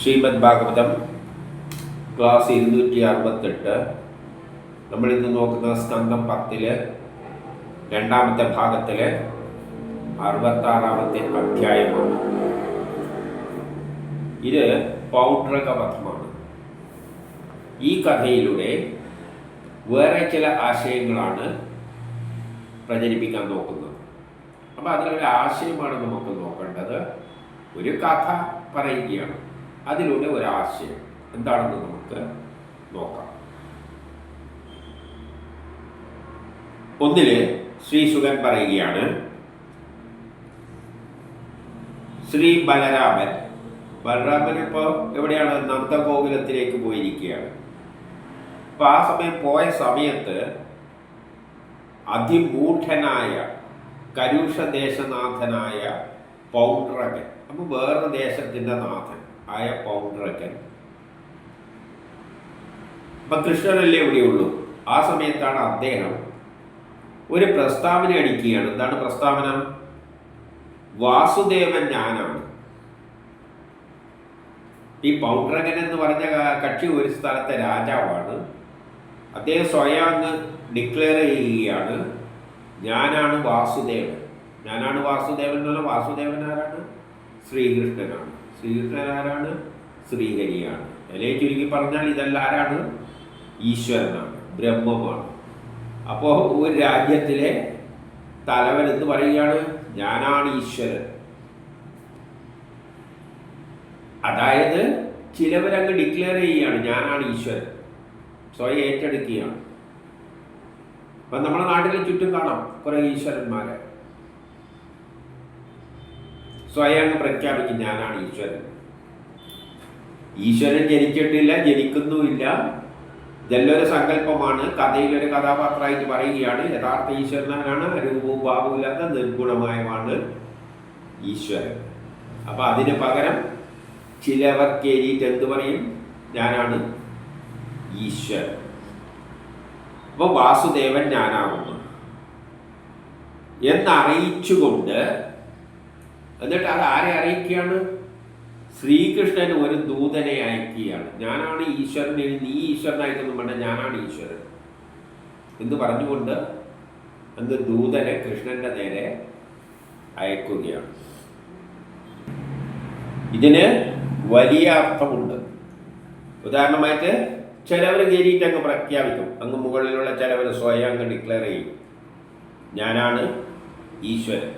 Shrimad Bhagavatam class 268. നമ്മളിന്ന് നോക്കുന്ന സ്കന്ധം 10 രണ്ടാമത്തെ ഭാഗത്തിലെ 66-ാമത്തെ അധ്യായമാണ്. ഇത് പൗഡ്രകവധമാണ്. ഈ കഥയിലൂടെ വേറെ ചില ആശയങ്ങളാണ് പ്രചരിപ്പിക്കാൻ നോക്കുന്നത്. അപ്പോൾ അതിലൊരു ആശയമാണ് നമുക്ക് നോക്കേണ്ടത്. ഒരു കഥ പറയുകയാണ്, അതിലൂടെ ഒരാശയം എന്താണെന്ന് നമുക്ക് നോക്കാം. ഒന്നില് ശ്രീശുകൻ പറയുകയാണ്, ശ്രീ ബലരാമൻ ഇപ്പോൾ എവിടെയാണ്? നന്ദഗോകുലത്തിലേക്ക് പോയിരിക്കുകയാണ്. അപ്പം ആ പോയ സമയത്ത് അതിമൂഢനായ കരുഷദേശനാഥനായ പൗണ്ഡ്രകൻ, അപ്പം വേറൊരു ദേശത്തിൻ്റെ നാഥൻ ആയ പൗണ്ഡ്രകൻ, അപ്പം കൃഷ്ണനല്ലേ എവിടെയുള്ളൂ. ആ സമയത്താണ് അദ്ദേഹം ഒരു പ്രസ്താവന അടിക്കുകയാണ്. എന്താണ് പ്രസ്താവന? വാസുദേവൻ ഞാനാണ്. ഈ പൗണ്ഡ്രകൻ എന്ന് പറഞ്ഞ കക്ഷി ഒരു സ്ഥലത്തെ രാജാവാണ്. അദ്ദേഹം സ്വയം അങ്ങ് ഡിക്ലെയർ ചെയ്യുകയാണ്, ഞാനാണ് വാസുദേവൻ. ഞാനാണ് വാസുദേവൻ എന്ന് പറഞ്ഞാൽ വാസുദേവൻ ആരാണ്? ശ്രീകൃഷ്ണനാണ്. ശ്രീകൃഷ്ണൻ ആരാണ്? ശ്രീഹരിയാണ്. അല്ലേ ചുരുക്കി പറഞ്ഞാൽ ഇതെല്ലാം ആരാണ്? ഈശ്വരനാണ്, ബ്രഹ്മമാണ്. അപ്പോൾ ഒരു രാജ്യത്തിലെ തലവൻ എന്ന് പറയുകയാണ്, ഞാനാണ് ഈശ്വരൻ. അതായത് ചിലവരങ്ങ് ഡിക്ലെയർ ചെയ്യുകയാണ്, ഞാനാണ് ഈശ്വരൻ, സ്വയം ഏറ്റെടുക്കുകയാണ്. അപ്പം നമ്മുടെ നാട്ടിലെ ചുറ്റും കാണാം കുറേ ഈശ്വരന്മാരെ സ്വയം അങ്ങ് പ്രഖ്യാപിക്കും, ഞാനാണ് ഈശ്വരൻ. ഈശ്വരൻ ജനിച്ചിട്ടില്ല, ജനിക്കുന്നുമില്ല. ഇതെല്ലൊരു സങ്കല്പമാണ്. കഥയിലൊരു കഥാപാത്രമായിട്ട് പറയുകയാണ്. യഥാർത്ഥ ഈശ്വരനാണ് രൂപവും ഭാവവും ഇല്ലാത്ത നിർഗുണമായമാണ് ഈശ്വരൻ. അപ്പം അതിന് പകരം ചിലവർ കയറിയിട്ട് എന്ത് പറയും? ഞാനാണ് ഈശ്വരൻ. അപ്പോൾ വാസുദേവൻ ഞാനാകുന്നു എന്നറിയിച്ചുകൊണ്ട്, എന്നിട്ട് അത് ആരെ അറിയിക്കുകയാണ്? ശ്രീകൃഷ്ണൻ ഒരു ദൂതനെ അയക്കുകയാണ്. ഞാനാണ് ഈശ്വരൻ, നീ ഈശ്വരനായിട്ടൊന്നും വേണ്ട, ഞാനാണ് ഈശ്വരൻ എന്ന് പറഞ്ഞുകൊണ്ട് അന്ന് ദൂതനെ കൃഷ്ണന്റെ നേരെ അയക്കുകയാണ്. ഇതിന് വലിയ അർത്ഥമുണ്ട്. ഉദാഹരണമായിട്ട് ചിലവർ കയറിയിട്ട് അങ്ങ് പ്രഖ്യാപിക്കും, അങ്ങ് മുകളിലുള്ള ചിലവർ സ്വയം അങ്ങ് ഡിക്ലെയർ ചെയ്യും, ഞാനാണ് ഈശ്വരൻ.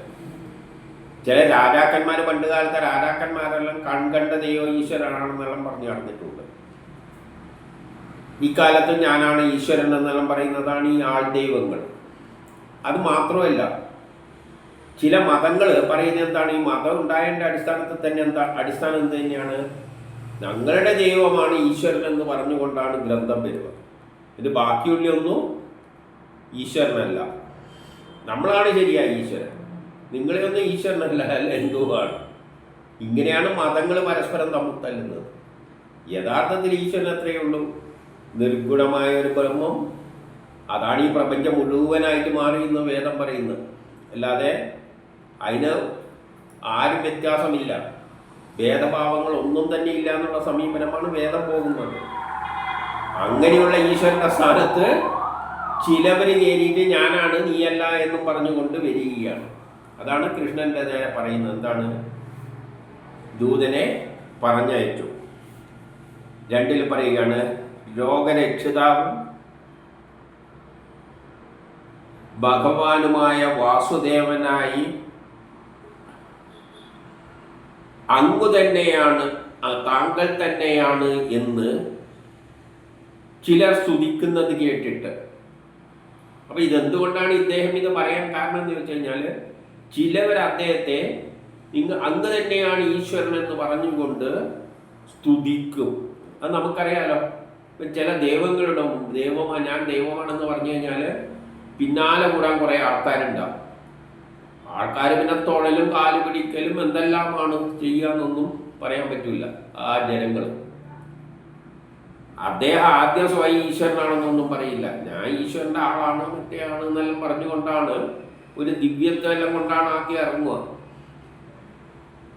ചില രാജാക്കന്മാർ, പണ്ട് കാലത്തെ രാജാക്കന്മാരെല്ലാം കൺകണ്ട ദൈവം ഈശ്വരനാണെന്നെല്ലാം പറഞ്ഞു നടന്നിട്ടുണ്ട്. ഇക്കാലത്തും ഞാനാണ് ഈശ്വരൻ എന്നെല്ലാം പറയുന്നതാണ് ഈ ആൾദൈവങ്ങൾ. അത് മാത്രമല്ല, ചില മതങ്ങൾ പറയുന്നത് എന്താണ്? ഈ മതം ഉണ്ടായതിൻ്റെ അടിസ്ഥാനത്തിൽ തന്നെ അടിസ്ഥാനം എന്ത് തന്നെയാണ്? ഞങ്ങളുടെ ദൈവമാണ് ഈശ്വരൻ എന്ന് പറഞ്ഞുകൊണ്ടാണ് ഗ്രന്ഥം വരിക. ഇത് ബാക്കിയുള്ളൊന്നും ഈശ്വരനല്ല, നമ്മളാണ് ശരിയായ ഈശ്വരൻ, നിങ്ങളെയൊന്നും ഈശ്വരനല്ല, അല്ല എന്തുവാണ്. ഇങ്ങനെയാണ് മതങ്ങൾ പരസ്പരം തമ്മിൽ തല്ലുന്നത്. യഥാർത്ഥത്തിൽ ഈശ്വരൻ എത്രയേ ഉള്ളൂ? നിർഗുണമായ ഒരു ബ്രഹ്മം. അതാണ് ഈ പ്രപഞ്ചം മുഴുവനായിട്ട് മാറിയെന്ന് വേദം പറയുന്നത്. അല്ലാതെ അതിന് ആരും വ്യത്യാസമില്ല, ഭേദഭാവങ്ങൾ ഒന്നും തന്നെ ഇല്ല എന്നുള്ള സമീപനമാണ് വേദം പോകുന്നത്. അങ്ങനെയുള്ള ഈശ്വരൻ്റെ സ്ഥാനത്ത് ചിലവർ കയറിയിട്ട് ഞാനാണ്, നീയല്ല എന്നും പറഞ്ഞുകൊണ്ട് വരികയാണ്. അതാണ് കൃഷ്ണൻ്റെ നേരെ പറയുന്നത്. എന്താണ്? ദൂതനെ പറഞ്ഞയച്ചു. 2 പറയുകയാണ്, ലോകരക്ഷിതാവും ഭഗവാനുമായ വാസുദേവനായി അങ്ങു തന്നെയാണ്, താങ്കൾ തന്നെയാണ് എന്ന് ചിലർ സ്തുതിക്കുന്നത് കേട്ടിട്ട്. അപ്പം ഇതെന്തുകൊണ്ടാണ് ഇദ്ദേഹം ഇത് പറയാൻ കാരണം എന്ന് വെച്ച് കഴിഞ്ഞാൽ, ചിലവർ അദ്ദേഹത്തെ അങ്ങ് തന്നെയാണ് ഈശ്വരൻ എന്ന് പറഞ്ഞുകൊണ്ട് സ്തുതിക്കും. അത് നമുക്കറിയാലോ. ഇപ്പം ചില ദൈവങ്ങളുടെ ഞാൻ ദൈവമാണെന്ന് പറഞ്ഞു കഴിഞ്ഞാൽ പിന്നാലെ കൂടാൻ കുറേ ആൾക്കാരുണ്ടാവും. ആൾക്കാർ പിന്നെ തൊഴലും കാല് പിടിക്കലും എന്തെല്ലാമാണ് ചെയ്യാന്നൊന്നും പറയാൻ പറ്റില്ല. ആ ജനങ്ങൾ അദ്ദേഹം ആദ്യം സ്വയം ഈശ്വരനാണെന്നൊന്നും പറയില്ല, ഞാൻ ഈശ്വരൻ്റെ ആളാണ്, മറ്റേയാണ് എന്നെല്ലാം പറഞ്ഞുകൊണ്ടാണ്, ഒരു ദിവ്യത്വം എല്ലാം കൊണ്ടാണ് ആദ്യം ഇറങ്ങുക.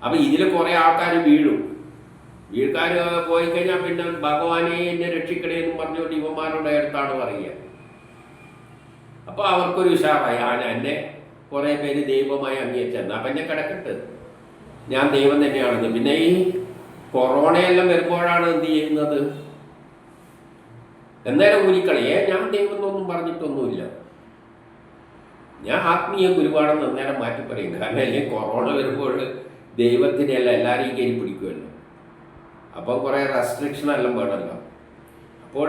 അപ്പം ഇതിൽ കുറേ ആൾക്കാർ വീഴും. വീട്ടുകാർ പോയി കഴിഞ്ഞാൽ പിന്നെ ഭഗവാനെ എന്നെ രക്ഷിക്കണേ എന്ന് പറഞ്ഞുകൊണ്ട് ഇവന്മാരുടെ അടുത്താണ് പറയുക. അപ്പോൾ അവർക്കൊരു ഉഷാറായി, എന്നെ കുറേ പേര് ദൈവമായി അംഗീകരിച്ചു, എന്നാൽ പിന്നെ കിടക്കട്ട്, ഞാൻ ദൈവം തന്നെയാണെന്ന്. പിന്നെ ഈ കൊറോണയെല്ലാം വരുമ്പോഴാണ് എന്ത് ചെയ്യുന്നത്, എന്നേരം ഊരിക്കളിയേ ഞാൻ ദൈവം എന്നൊന്നും പറഞ്ഞിട്ടൊന്നുമില്ല, ഞാൻ ആത്മീയ ഗുരുവാണെന്ന് അന്നേരം മാറ്റി പറയും. കാരണം അല്ലെങ്കിൽ കൊറോണ വരുമ്പോൾ ദൈവത്തിനെയല്ല എല്ലാവരെയും കയറി പിടിക്കുമല്ലോ, അപ്പം കുറേ റെസ്ട്രിക്ഷൻ എല്ലാം വേണമല്ലോ. അപ്പോൾ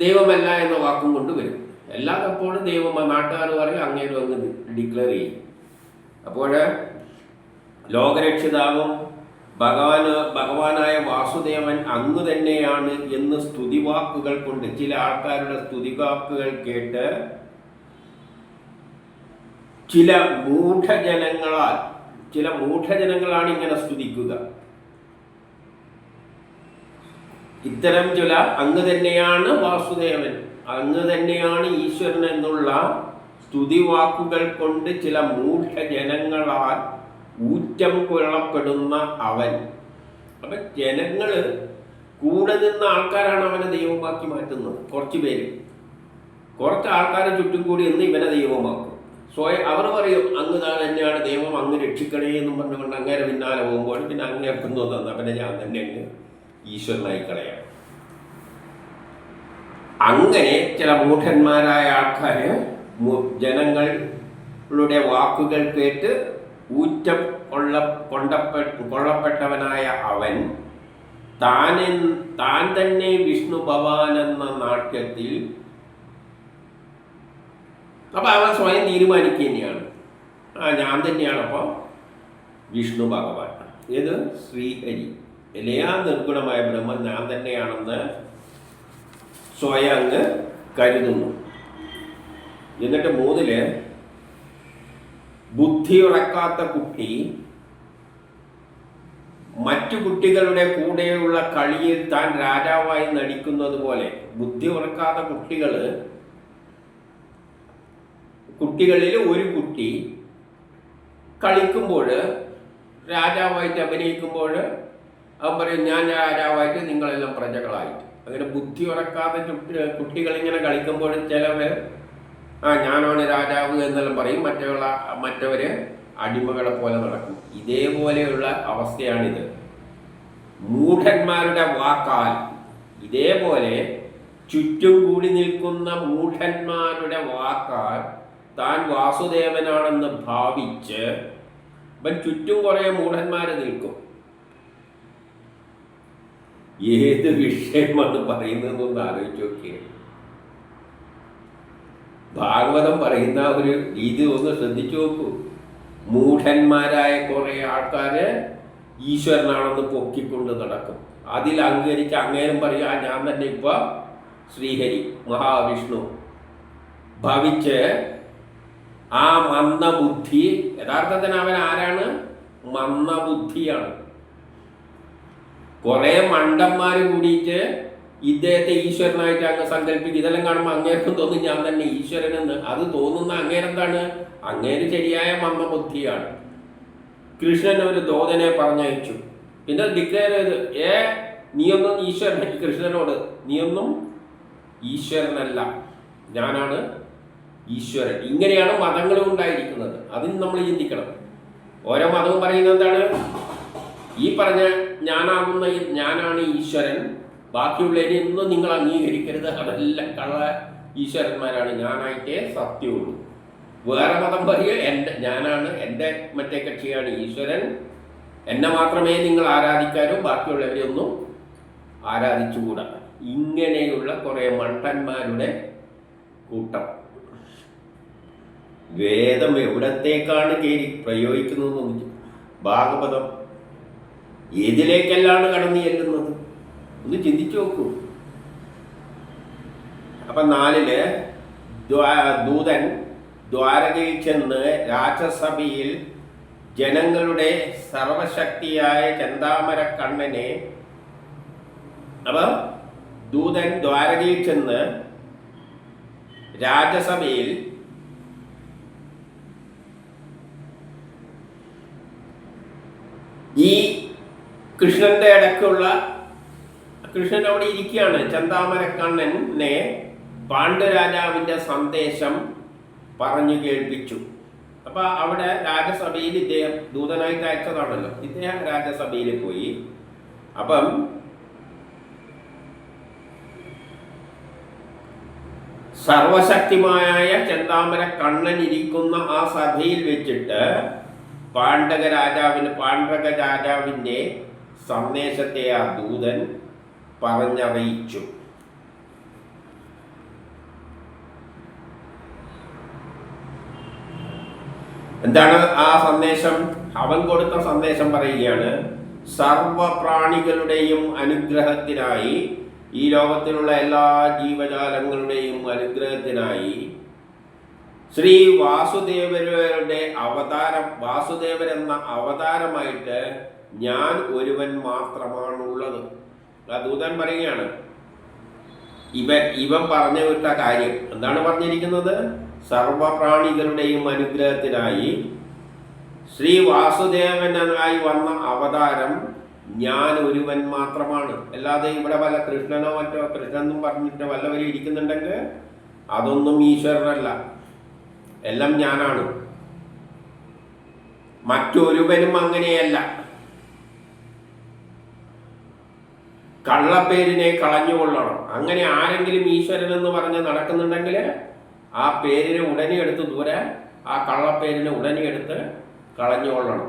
ദൈവമല്ല എന്ന വാക്കും കൊണ്ട് വരും. എല്ലാത്തപ്പോൾ ദൈവം നാട്ടുകാർ പറയും, അങ്ങേരും അങ്ങ് ഡിക്ലെയർ ചെയ്യും. അപ്പോൾ ലോകരക്ഷിതാവും ഭഗവാനായ വാസുദേവൻ അങ്ങ് തന്നെയാണ് എന്ന് സ്തുതിവാക്കുകൾ കൊണ്ട്, ചില ആൾക്കാരുടെ സ്തുതിവാക്കുകൾ കേട്ട് ചില മൂഢജനങ്ങളാണ് ഇങ്ങനെ സ്തുതിക്കുക. ഇത്തരം ചില അങ്ങ് തന്നെയാണ് വാസുദേവൻ, അങ്ങ് തന്നെയാണ് ഈശ്വരൻ എന്നുള്ള സ്തുതിവാക്കുകൾ കൊണ്ട് ചില മൂഢജനങ്ങളാൽ ഊറ്റം കൊള്ളപ്പെടുന്ന അവൻ. അപ്പം ജനങ്ങൾ കൂടെ നിന്ന ആൾക്കാരാണ് അവനെ ദൈവമാക്കി മാറ്റുന്നത്. കുറച്ച് ആൾക്കാരെ ചുറ്റും കൂടി എന്ന് ഇവനെ ദൈവമാക്കും. അവർ പറയും അങ്ങ് തന്നെയാണ് ദൈവം, അങ്ങ് രക്ഷിക്കണേ എന്നും പറഞ്ഞുകൊണ്ട് അങ്ങേരെ പിന്നാലെ പോകുമ്പോൾ പിന്നെ അങ്ങേ എപ്പം തോന്നുന്ന പിന്നെ ഞാൻ തന്നെ അങ്ങ് ഈശ്വരനായി കളയാം. അങ്ങനെ ചില മൂഢന്മാരായ ആൾക്കാർ ജനങ്ങളുടെ വാക്കുകൾ കേട്ട് ഊറ്റം കൊള്ളപ്പെട്ടവനായ അവൻ താൻ തന്നെ വിഷ്ണു ഭവാൻ എന്ന നാട്യത്തിൽ, അപ്പം അവൻ സ്വയം തീരുമാനിക്കുക തന്നെയാണ്, ഞാൻ തന്നെയാണ് അപ്പോൾ വിഷ്ണു ഭഗവാൻ, ഏത് ശ്രീഹരി എല്ലാ നിർഗുണമായ ബ്രഹ്മൻ ഞാൻ തന്നെയാണെന്ന് സ്വയം അങ്ങ് കരുതുന്നു. എന്നിട്ട് 3 ബുദ്ധി ഉറക്കാത്ത കുട്ടി മറ്റു കുട്ടികളുടെ കൂടെയുള്ള കളിയിൽ താൻ രാജാവായി നടിക്കുന്നത് പോലെ, ബുദ്ധി ഉറക്കാത്ത കുട്ടികളിൽ ഒരു കുട്ടി കളിക്കുമ്പോൾ രാജാവായിട്ട് അഭിനയിക്കുമ്പോൾ അവൻ പറയും ഞാൻ രാജാവായിട്ട് നിങ്ങളെല്ലാം പ്രജകളായിട്ട്. അങ്ങനെ ബുദ്ധി ഉറക്കാത്ത കുട്ടികളിങ്ങനെ കളിക്കുമ്പോൾ ചിലവർ ഞാനാണ് രാജാവ് എന്നെല്ലാം പറയും, മറ്റവർ അടിമകളെ പോലെ നടക്കും. ഇതേപോലെയുള്ള അവസ്ഥയാണിത്. മൂഢന്മാരുടെ വാക്കാൽ, ഇതേപോലെ ചുറ്റും കൂടി നിൽക്കുന്ന മൂഢന്മാരുടെ വാക്കാൽ താൻ വാസുദേവനാണെന്ന് ഭാവിച്ച് ഇവൻ ചുറ്റും കുറേ മൂഢന്മാർ നിൽക്കും. ഏത് വിഷയമാണ് പറയുന്നതെന്നൊന്ന് ആലോചിച്ച് നോക്കിയേ. ഭാഗവതം പറയുന്ന ഒരു രീതി ഒന്ന് ശ്രദ്ധിച്ചു നോക്കൂ. മൂഢന്മാരായ കുറേ ആൾക്കാർ ഈശ്വരനാണെന്ന് പൊക്കിക്കൊണ്ട് നടക്കും. അതിൽ അംഗീകരിച്ച് അങ്ങേരും പറയുക ഞാൻ തന്നെ ഇപ്പോൾ ശ്രീഹരി മഹാവിഷ്ണു ഭവിച്ച് ആ മന്ദബുദ്ധി, യഥാർത്ഥത്തിന് അവൻ ആരാണ്? മന്ദബുദ്ധിയാണ്. കുറേ മണ്ടന്മാർ കൂടിയിട്ട് ഇദ്ദേഹത്തെ ഈശ്വരനായിട്ട് അങ്ങ് സങ്കല്പിക്കും. ഇതെല്ലാം കാണുമ്പോൾ അങ്ങേർക്കും തോന്നും ഞാൻ തന്നെ ഈശ്വരനെന്ന്. അത് തോന്നുന്ന അങ്ങേരെന്താണ്? അങ്ങേര് ശരിയായ മന്ദബുദ്ധിയാണ്. കൃഷ്ണൻ ഒരു ദൂതനെ പറഞ്ഞയച്ചു, പിന്നെ ഡിക്ലെയർ ചെയ്ത് നീയൊന്നും ഈശ്വരൻ, കൃഷ്ണനോട് നീയൊന്നും ഈശ്വരനല്ല, ഞാനാണ് ഈശ്വരൻ. ഇങ്ങനെയാണ് മതങ്ങളും ഉണ്ടായിരിക്കുന്നത്. അതിന് നമ്മൾ ചിന്തിക്കണം. ഓരോ മതവും പറയുന്നത് എന്താണ്? ഈ പറഞ്ഞ ഞാനാണ് ഈശ്വരൻ, ബാക്കിയുള്ളതിനൊന്നും നിങ്ങൾ അംഗീകരിക്കരുത്, അതെല്ലാം കള്ള ഈശ്വരന്മാരാണ്, ഞാനായിട്ടേ സത്യമുള്ളൂ. വേറെ മതം പറയുക ഞാനാണ്, എൻ്റെ മറ്റേ കക്ഷിയാണ് ഈശ്വരൻ, എന്നെ മാത്രമേ നിങ്ങൾ ആരാധിക്കാരൂ, ബാക്കിയുള്ളവരെയൊന്നും ആരാധിച്ചുകൂടാ. ഇങ്ങനെയുള്ള കുറേ മണ്ടന്മാരുടെ കൂട്ടം. വേദം എവിടത്തേക്കാണ് കയറി പ്രയോഗിക്കുന്നതെന്ന് ഭാഗവതം ഏതിലേക്കെല്ലാണ് കടന്നു ചെല്ലുന്നത് ഒന്ന് ചിന്തിച്ചു നോക്കൂ. അപ്പം 4 ദൂതൻ ദ്വാരകയിൽ ചെന്ന് രാജസഭയിൽ ജനങ്ങളുടെ സർവശക്തിയായ ചെന്താമര കണ്ണനെ, അപ്പം ദൂതൻ ദ്വാരകയിൽ ചെന്ന് രാജസഭയിൽ ഈ കൃഷ്ണന്റെ ഇടയ്ക്കുള്ള കൃഷ്ണൻ അവിടെ ഇരിക്കുകയാണ്. ചെന്താമരക്കണ്ണനെ പാണ്ഡുരാജാവിൻ്റെ സന്ദേശം പറഞ്ഞു കേൾപ്പിച്ചു. അപ്പൊ അവിടെ രാജസഭയിൽ ഇദ്ദേഹം ദൂതനായിട്ട് അയച്ചതാണല്ലോ, ഇദ്ദേഹം രാജസഭയിൽ പോയി. അപ്പം സർവശക്തിമായ ചെന്താമര കണ്ണൻ ഇരിക്കുന്ന ആ സഭയിൽ വെച്ചിട്ട് പാണ്ഡക രാജാവിൻ്റെ സന്ദേശത്തെ ആ ദൂതൻ പറഞ്ഞറിയിച്ചു. എന്താണ് ആ സന്ദേശം? അവൻ കൊടുത്ത സന്ദേശം പറയുകയാണ്: സർവപ്രാണികളുടെയും അനുഗ്രഹത്തിനായി, ഈ ലോകത്തിലുള്ള എല്ലാ ജീവജാലങ്ങളുടെയും അനുഗ്രഹത്തിനായി ശ്രീ വാസുദേവരുടെ അവതാരം, വാസുദേവൻ എന്ന അവതാരമായിട്ട് ഞാൻ ഒരുവൻ മാത്രമാണുള്ളത്. ആ ദൂതൻ പറയുകയാണ്. ഇവൻ പറഞ്ഞു വിട്ട കാര്യം എന്താണ് പറഞ്ഞിരിക്കുന്നത്? സർവപ്രാണികളുടെയും അനുഗ്രഹത്തിനായി ശ്രീ വാസുദേവനായി വന്ന അവതാരം ഞാൻ ഒരുവൻ മാത്രമാണ്. അല്ലാതെ ഇവിടെ വല്ല കൃഷ്ണനോ മറ്റോ, കൃഷ്ണനും പറഞ്ഞിട്ട് വല്ലവരും ഇരിക്കുന്നുണ്ടെങ്കിൽ അതൊന്നും ഈശ്വരനല്ല, എല്ലാം ഞാനാണ്. മറ്റൊരുവനും അങ്ങനെയല്ല. കള്ളപ്പേരിനെ കളഞ്ഞുകൊള്ളണം. അങ്ങനെ ആരെങ്കിലും ഈശ്വരൻ എന്ന് പറഞ്ഞ് നടക്കുന്നുണ്ടെങ്കിൽ ആ പേരിനെ ഉടനെ എടുത്ത് ദൂരെ, ആ കള്ളപ്പേരിനെ ഉടനെ എടുത്ത് കളഞ്ഞുകൊള്ളണം.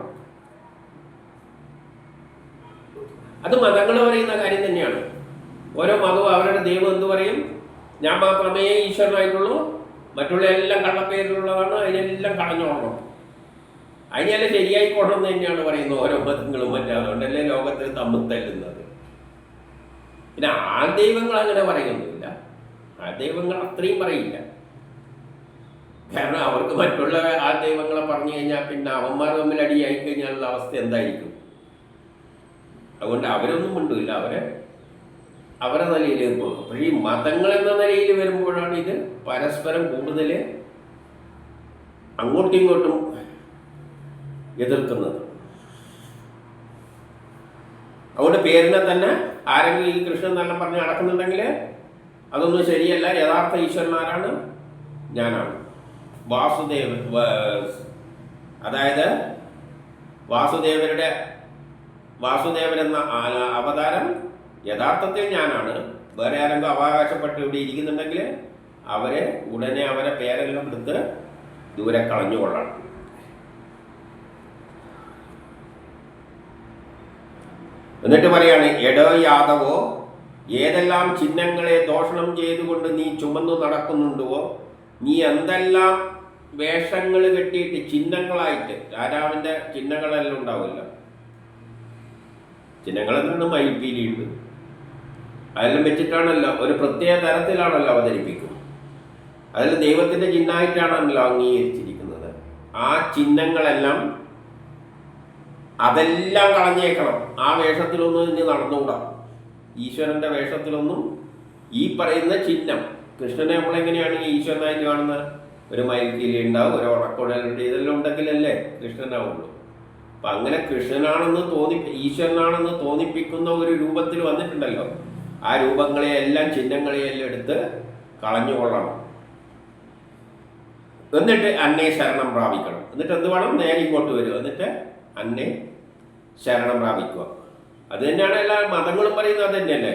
അത് മതങ്ങൾ പറയുന്ന കാര്യം തന്നെയാണ്. ഓരോ മതവും അവരുടെ ദൈവം എന്ത് പറയും? ഞാൻ മാത്രമേ ഈശ്വരനായിട്ടുള്ളൂ, മറ്റുള്ള എല്ലാം കള്ളപ്പേരിലുള്ളതാണ്, അതിനെല്ലാം കളഞ്ഞോളണം, അതിനെല്ലാം ശരിയായിക്കോണം എന്ന് തന്നെയാണ് പറയുന്നത് ഓരോ മതങ്ങളും മറ്റും. അതുകൊണ്ടല്ലേ ലോകത്തിൽ തമ്മിൽ തല്ലുന്നത്. പിന്നെ ആ ദൈവങ്ങൾ അങ്ങനെ പറയുന്നില്ല, ആ ദൈവങ്ങൾ അത്രയും പറയില്ല. കാരണം അവർക്ക് മറ്റുള്ള ആ ദൈവങ്ങളെ പറഞ്ഞു കഴിഞ്ഞാൽ പിന്നെ അവന്മാർ തമ്മിൽ അടിയായി കഴിഞ്ഞാലുള്ള അവസ്ഥ എന്തായിരിക്കും? അതുകൊണ്ട് അവരൊന്നും മിണ്ടില്ല, അവരെ നിലയിലേക്ക് പോകും. അപ്പോൾ ഈ മതങ്ങൾ എന്ന നിലയിൽ വരുമ്പോഴാണ് ഇത് പരസ്പരം കൂടുതൽ അങ്ങോട്ടും ഇങ്ങോട്ടും എതിർക്കുന്നത്. അതുകൊണ്ട് പേരിനെ തന്നെ ആരെങ്കിലും ഈ കൃഷ്ണൻ നല്ല പറഞ്ഞ് നടക്കുന്നുണ്ടെങ്കിൽ അതൊന്നും ശരിയല്ല. യഥാർത്ഥ ഈശ്വരന്മാരാണ്, ഞാനാണ്. അതായത് വാസുദേവൻ എന്ന അവതാരം യഥാർത്ഥത്തിൽ ഞാനാണ്. വേറെ ആരെങ്കിലും അവകാശപ്പെട്ട് ഇവിടെ ഇരിക്കുന്നുണ്ടെങ്കിൽ ഉടനെ അവരെ പേരെല്ലാം എടുത്ത് ദൂരെ കളഞ്ഞുകൊള്ളണം. എന്നിട്ട് പറയാണ്: എടോ യാദവോ, ഏതെല്ലാം ചിഹ്നങ്ങളെ ദോഷണം ചെയ്തുകൊണ്ട് നീ ചുമന്നു നടക്കുന്നുണ്ടോ, നീ എന്തെല്ലാം വേഷങ്ങൾ കെട്ടിയിട്ട് ചിഹ്നങ്ങളായിട്ട്, രാജാവിൻ്റെ ചിഹ്നങ്ങളെല്ലാം ഉണ്ടാവില്ല. ചിഹ്നങ്ങളെന്താണ്? മയിൽപ്പീലിയുണ്ട്, അതെല്ലാം വെച്ചിട്ടാണല്ലോ, ഒരു പ്രത്യേക തരത്തിലാണല്ലോ അവതരിപ്പിക്കും. അതിൽ ദൈവത്തിൻ്റെ ചിഹ്നമായിട്ടാണല്ലോ അംഗീകരിച്ചിരിക്കുന്നത്. ആ ചിഹ്നങ്ങളെല്ലാം അതെല്ലാം കളഞ്ഞേക്കണം. ആ വേഷത്തിലൊന്നും ഇനി നടന്നുകൂടാ. ഈശ്വരൻ്റെ വേഷത്തിലൊന്നും ഈ പറയുന്ന ചിഹ്നം, കൃഷ്ണനെ നമ്മളെങ്ങനെയാണ് ഈശ്വരനായിട്ട് കാണുന്നത്? ഒരു മയിൽപ്പീലി ഉണ്ടാവും, ഒരു ഉടക്കുഴലുണ്ട്, ഇതെല്ലാം ഉണ്ടെങ്കിലല്ലേ കൃഷ്ണനാവുള്ളൂ. അപ്പം അങ്ങനെ കൃഷ്ണനാണെന്ന് ഈശ്വരനാണെന്ന് തോന്നിപ്പിക്കുന്ന ഒരു രൂപത്തിൽ വന്നിട്ടുണ്ടല്ലോ, ആ രൂപങ്ങളെയെല്ലാം ചിഹ്നങ്ങളെയെല്ലാം എടുത്ത് കളഞ്ഞുകൊള്ളണം. എന്നിട്ട് അന്നെ ശരണം പ്രാപിക്കണം. എന്നിട്ട് എന്ത് വേണം? നേരെ ഇങ്ങോട്ട് വരും, എന്നിട്ട് അന്നെ ശരണം പ്രാപിക്കുക. അത് തന്നെയാണ് എല്ലാ മതങ്ങളും പറയുന്നത്. അത് തന്നെയല്ലേ?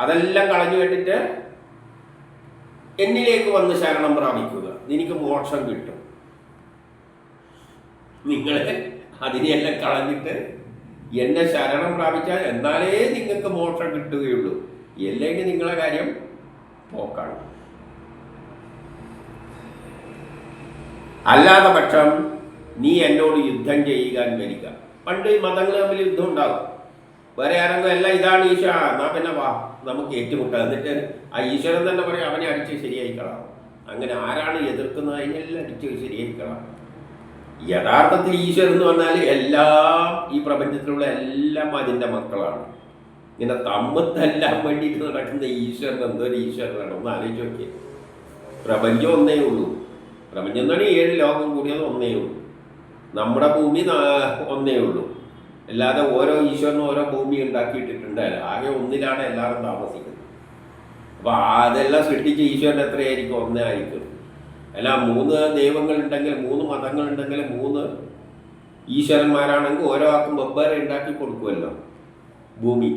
അതെല്ലാം കളഞ്ഞു കേട്ടിട്ട് എന്നിലേക്ക് വന്ന് ശരണം പ്രാപിക്കുക, നിനക്ക് മോക്ഷം കിട്ടും. നിങ്ങൾ അതിനെയെല്ലാം കളഞ്ഞിട്ട് എന്നെ ശരണം പ്രാപിച്ചാൽ എന്നാലേ നിങ്ങൾക്ക് മോക്ഷം കിട്ടുകയുള്ളൂ, അല്ലെങ്കിൽ നിങ്ങളെ കാര്യം പോക്കാണ്. അല്ലാതെ പക്ഷം നീ എന്നോട് യുദ്ധം ചെയ്യുവാൻ വരിക. പണ്ട് മതങ്ങൾ തമ്മിൽ യുദ്ധം ഉണ്ടാകും. വേറെ ആരെങ്കിലും എല്ലാം ഇതാണ് ഈശ്വര, എന്നാ പിന്നെ വാ നമുക്ക് ഏറ്റുമുട്ടാം. എന്നിട്ട് ആ ഈശ്വരൻ തന്നെ പറയും അവനെ അടിച്ച് ശരിയായിക്കളാം. അങ്ങനെ ആരാണ് എതിർക്കുന്നത് അതിനെല്ലാം അടിച്ച് ശരിയായിക്കളാം. യഥാർത്ഥത്തിൽ ഈശ്വരൻ എന്ന് പറഞ്ഞാൽ എല്ലാം, ഈ പ്രപഞ്ചത്തിലുള്ള എല്ലാം അതിൻ്റെ മക്കളാണ്. ഇങ്ങനെ തമ്മിൽ വേണ്ടിയിട്ട് നടക്കുന്ന ഈശ്വരൻ എന്തൊരു ഈശ്വരനാണ് ഒന്ന് ആലോചിച്ച് നോക്കിയേ. പ്രപഞ്ചം ഒന്നേ ഉള്ളൂ. പ്രപഞ്ചം എന്ന് പറഞ്ഞാൽ 7 ലോകം കൂടിയത് ഒന്നേ ഉള്ളൂ. നമ്മുടെ ഭൂമി ഒന്നേ ഉള്ളൂ. അല്ലാതെ ഓരോ ഈശ്വരനും ഓരോ ഭൂമി ഉണ്ടാക്കിയിട്ടിട്ടുണ്ടല്ലോ. ആകെ ഒന്നിലാണ് എല്ലാവരും താമസിക്കുന്നത്. അപ്പോൾ അതെല്ലാം സൃഷ്ടിച്ച് ഈശ്വരൻ എത്രയായിരിക്കും? ഒന്നേ ആയിരിക്കും. അല്ല 3 ദൈവങ്ങളുണ്ടെങ്കിൽ 3 മതങ്ങളുണ്ടെങ്കിൽ 3 ഈശ്വരന്മാരാണെങ്കിൽ ഓരോ ആൾക്കും വെവ്വേറെ ഉണ്ടാക്കി കൊടുക്കുമല്ലോ ഭൂമി.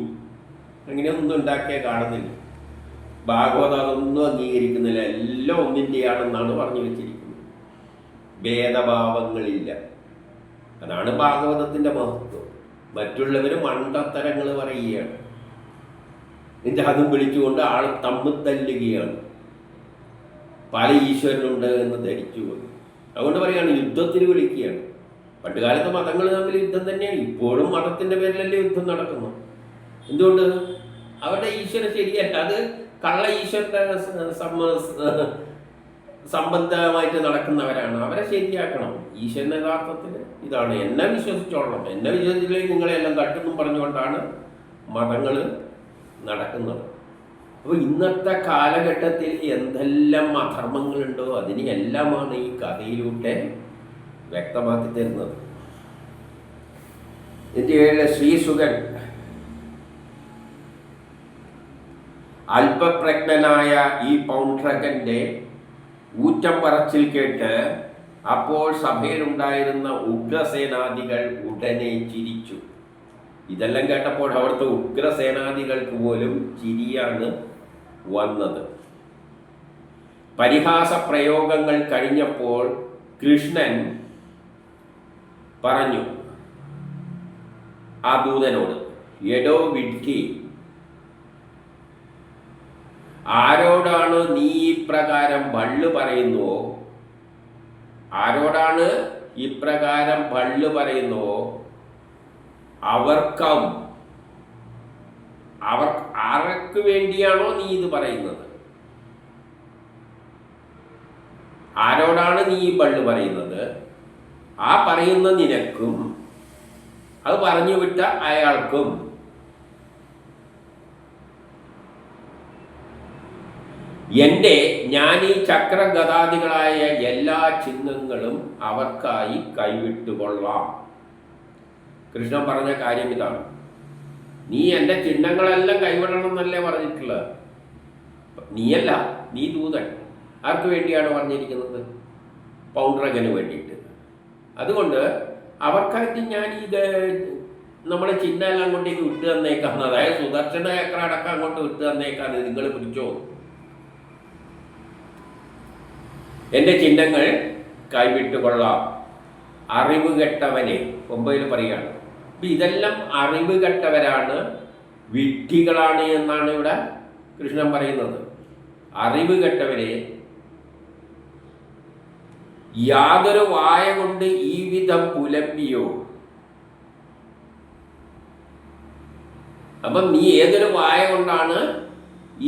അങ്ങനെയൊന്നും ഉണ്ടാക്കിയേ കാണുന്നില്ല. ഭാഗവതം അതൊന്നും അംഗീകരിക്കുന്നില്ല. എല്ലാം ഒന്നിൻ്റെയാണെന്നാണ് പറഞ്ഞു വെച്ചിരിക്കുന്നത്. ഭേദഭാവങ്ങളില്ല. അതാണ് ഭാഗവതത്തിൻ്റെ മഹത്വം. മറ്റുള്ളവർ മണ്ടത്തരങ്ങൾ പറയുകയാണ്, എന്നിട്ട് അതും വിളിച്ചുകൊണ്ട് ആൾ തമ്മിൽ തല്ലുകയാണ്. പല ഈശ്വരനുണ്ട് എന്ന് ധരിച്ചു പോയി. അതുകൊണ്ട് പറയുകയാണ്, യുദ്ധത്തിന് വിളിക്കുകയാണ്. പണ്ട് കാലത്ത് മതങ്ങൾ തമ്മിൽ യുദ്ധം തന്നെയാണ്. ഇപ്പോഴും മതത്തിൻ്റെ പേരിലല്ലേ യുദ്ധം നടക്കുന്നു. എന്തുകൊണ്ട്? അവരുടെ ഈശ്വരൻ ശരിയല്ല. അത് കള്ള ഈശ്വരൻ്റെ സംബന്ധമായിട്ട് നടക്കുന്നവരാണ്. അവരെ ശരിയാക്കണം. ഈശ്വരൻ യഥാർത്ഥത്തിൽ ഇതാണ്. എന്നെ വിശ്വസിച്ചോളണം, എന്നെ വിശ്വസിച്ചില്ലെങ്കിൽ നിങ്ങളെല്ലാം തട്ടുന്നും പറഞ്ഞുകൊണ്ടാണ് മതങ്ങൾ നടക്കുന്നത്. അപ്പോൾ ഇന്നത്തെ കാലഘട്ടത്തിൽ എന്തെല്ലാം അധർമ്മങ്ങളുണ്ടോ അതിനെ എല്ലാമാണ് ഈ കഥയിലൂടെ വ്യക്തമാക്കി തരുന്നത്. ഇന്ത്യയിലെ ശ്രീസുഖൻ അല്പപ്രജ്ഞനായ ഈ പൗണ്ഡ്രകന്റെ ഊറ്റം പറച്ചിൽ കേട്ട് അപ്പോൾ സഭയിലുണ്ടായിരുന്ന ഉഗ്രസേനാദികൾ ഉടനെ ചിരിച്ചു. ഇതെല്ലാം കേട്ടപ്പോൾ അവിടുത്തെ ഉഗ്രസേനാദികൾക്ക് പോലും ചിരിയാണ് വന്നത്. പരിഹാസ പ്രയോഗങ്ങൾ കഴിഞ്ഞപ്പോൾ കൃഷ്ണൻ പറഞ്ഞു ആ ദൂതനോട്, എടോ വിഡ്ഢി, ആരോടാണ് നീ ഇപ്രകാരം ഭള്ളു പറയുന്നുവോ, ആരോടാണ് ഇപ്രകാരം ഭള്ളു പറയുന്നുവോ ആർക്ക് വേണ്ടിയാണോ നീ ഇത് പറയുന്നത്, ആരോടാണ് നീ ഈ ഭള്ളു പറയുന്നത്, ആ പറയുന്ന നിനക്കും അത് പറഞ്ഞു വിട്ട അയാൾക്കും ഞാൻ ഈ ചക്രഗതാദികളായ എല്ലാ ചിഹ്നങ്ങളും അവർക്കായി കൈവിട്ടുകൊള്ളാം. കൃഷ്ണൻ പറഞ്ഞ കാര്യം ഇതാണ്. നീ എൻ്റെ ചിഹ്നങ്ങളെല്ലാം കൈവിടണം എന്നല്ലേ പറഞ്ഞിട്ടുള്ളത്. നീയല്ല, നീ ദൂതൻ. ആർക്ക് വേണ്ടിയാണ് പറഞ്ഞിരിക്കുന്നത്? പൗണ്ഡ്രകന് വേണ്ടിയിട്ട്. അതുകൊണ്ട് അവർക്കായിട്ട് ഞാൻ ഇത് നമ്മുടെ ചിഹ്നം എല്ലാം അങ്ങോട്ടേക്ക് വിട്ടു തന്നേക്കാന്ന്, അതായത് സുദർശന ചക്ര അടക്കം അങ്ങോട്ട് വിട്ടു തന്നേക്കാന്ന്, നിങ്ങൾ പിടിച്ചോ, എൻ്റെ ചിഹ്നങ്ങൾ കൈവിട്ടുകൊള്ളാം. അറിവ് കെട്ടവനെ 9 പറയുകയാണ്. അപ്പം ഇതെല്ലാം അറിവ് കെട്ടവരാണ്, വിഡ്ഢികളാണ് എന്നാണ് ഇവിടെ കൃഷ്ണൻ പറയുന്നത്. അറിവ് കെട്ടവരെ യാതൊരു വായ കൊണ്ട് ഈ വിധം പുലമ്പിയോ. അപ്പം നീ ഏതൊരു വായ കൊണ്ടാണ്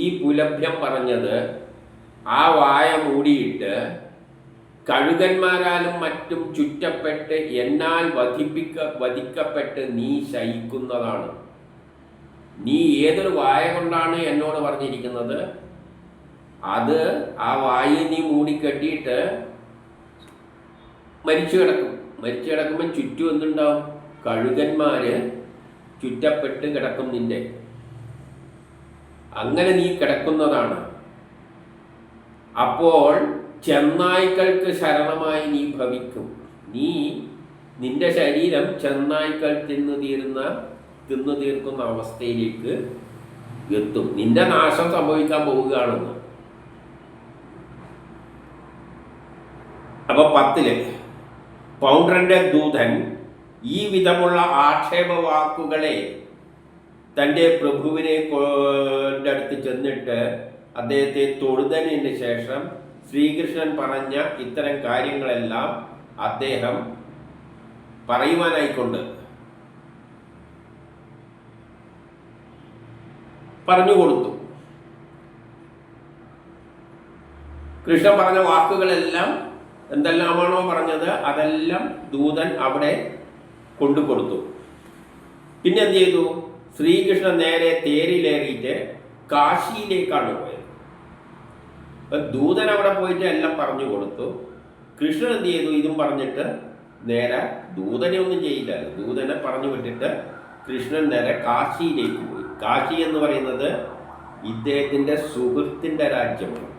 ഈ പുലഭ്യം പറഞ്ഞത്? ആ വായ മൂടിയിട്ട് കഴുകന്മാരാലും മറ്റും ചുറ്റപ്പെട്ട് എന്നാൽ വധിക്കപ്പെട്ട് നീ ശയിക്കുന്നതാണ്. നീ ഏതൊരു വായ കൊണ്ടാണ് എന്നോട് പറഞ്ഞിരിക്കുന്നത്? അത് ആ വായ നീ മൂടിക്കെട്ടിയിട്ട് മരിച്ചു കിടക്കുമ്പോൾ ചുറ്റും എന്തുണ്ടാവും? കഴുകന്മാര് ചുറ്റപ്പെട്ട് കിടക്കും നിന്റെ. അങ്ങനെ നീ കിടക്കുന്നതാണ്. അപ്പോൾ ചെന്നായ്ക്കൾക്ക് ശരണമായി നീ ഭവിക്കും. നിന്റെ ശരീരം ചെന്നായ്ക്കൾ തിന്നു തീർക്കുന്ന അവസ്ഥയിലേക്ക് എത്തും. നിന്റെ നാശം സംഭവിക്കാൻ പോവുകയാണെന്ന്. അപ്പോൾ 10 പൗണ്ഡ്രന്റെ ദൂതൻ ഈ വിധമുള്ള ആക്ഷേപവാക്കുകളെ തൻ്റെ പ്രഭുവിനെ അടുത്ത് ചെന്നിട്ട് അദ്ദേഹത്തെ തൊഴുതതിന് ശേഷം ശ്രീകൃഷ്ണൻ പറഞ്ഞ ഇത്തരം കാര്യങ്ങളെല്ലാം അദ്ദേഹം പറയുവാനായിക്കൊണ്ട് പറഞ്ഞുകൊടുത്തു. കൃഷ്ണൻ പറഞ്ഞ വാക്കുകളെല്ലാം എന്തെല്ലാമാണോ പറഞ്ഞത് അതെല്ലാം ദൂതൻ അവിടെ കൊണ്ടുകൊടുത്തു. പിന്നെ എന്ത് ചെയ്തു? ശ്രീകൃഷ്ണൻ നേരെ തേരിലേറിയിട്ട് കാശിയിലേക്കാണ് പോയത്. അപ്പം ദൂതൻ അവിടെ പോയിട്ട് എല്ലാം പറഞ്ഞു കൊടുത്തു. കൃഷ്ണൻ എന്ത് ചെയ്തു? ഇതും പറഞ്ഞിട്ട് നേരെ ദൂതനെ ഒന്നും ചെയ്യില്ലല്ലോ. ദൂതനെ പറഞ്ഞു വിട്ടിട്ട് കൃഷ്ണൻ നേരെ കാശിയിലേക്ക് പോയി. കാശി എന്ന് പറയുന്നത് ഇദ്ദേഹത്തിൻ്റെ സുഹൃത്തിൻ്റെ രാജ്യമാണ്.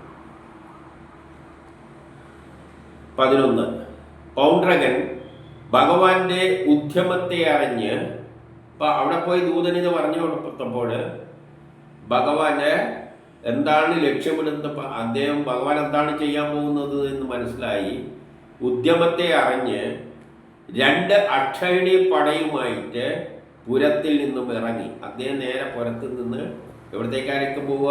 11 പൗണ്ഡ്രകൻ ഭഗവാന്റെ ഉദ്യമത്തെ അറിഞ്ഞ് അവിടെ പോയി ദൂതനിത് പറഞ്ഞു കൊടുത്തപ്പോൾ ഭഗവാന് എന്താണ് ലക്ഷ്യമിടുന്നത്, അദ്ദേഹം ഭഗവാൻ എന്താണ് ചെയ്യാൻ പോകുന്നത് എന്ന് മനസ്സിലായി. ഉദ്യമത്തെ അറിഞ്ഞ് 2 അക്ഷയണി പടയുമായിട്ട് പുരത്തിൽ നിന്നും ഇറങ്ങി. അദ്ദേഹം നേരെ പുരത്തിൽ നിന്ന് എവിടത്തേക്കായിരിക്കും പോവുക?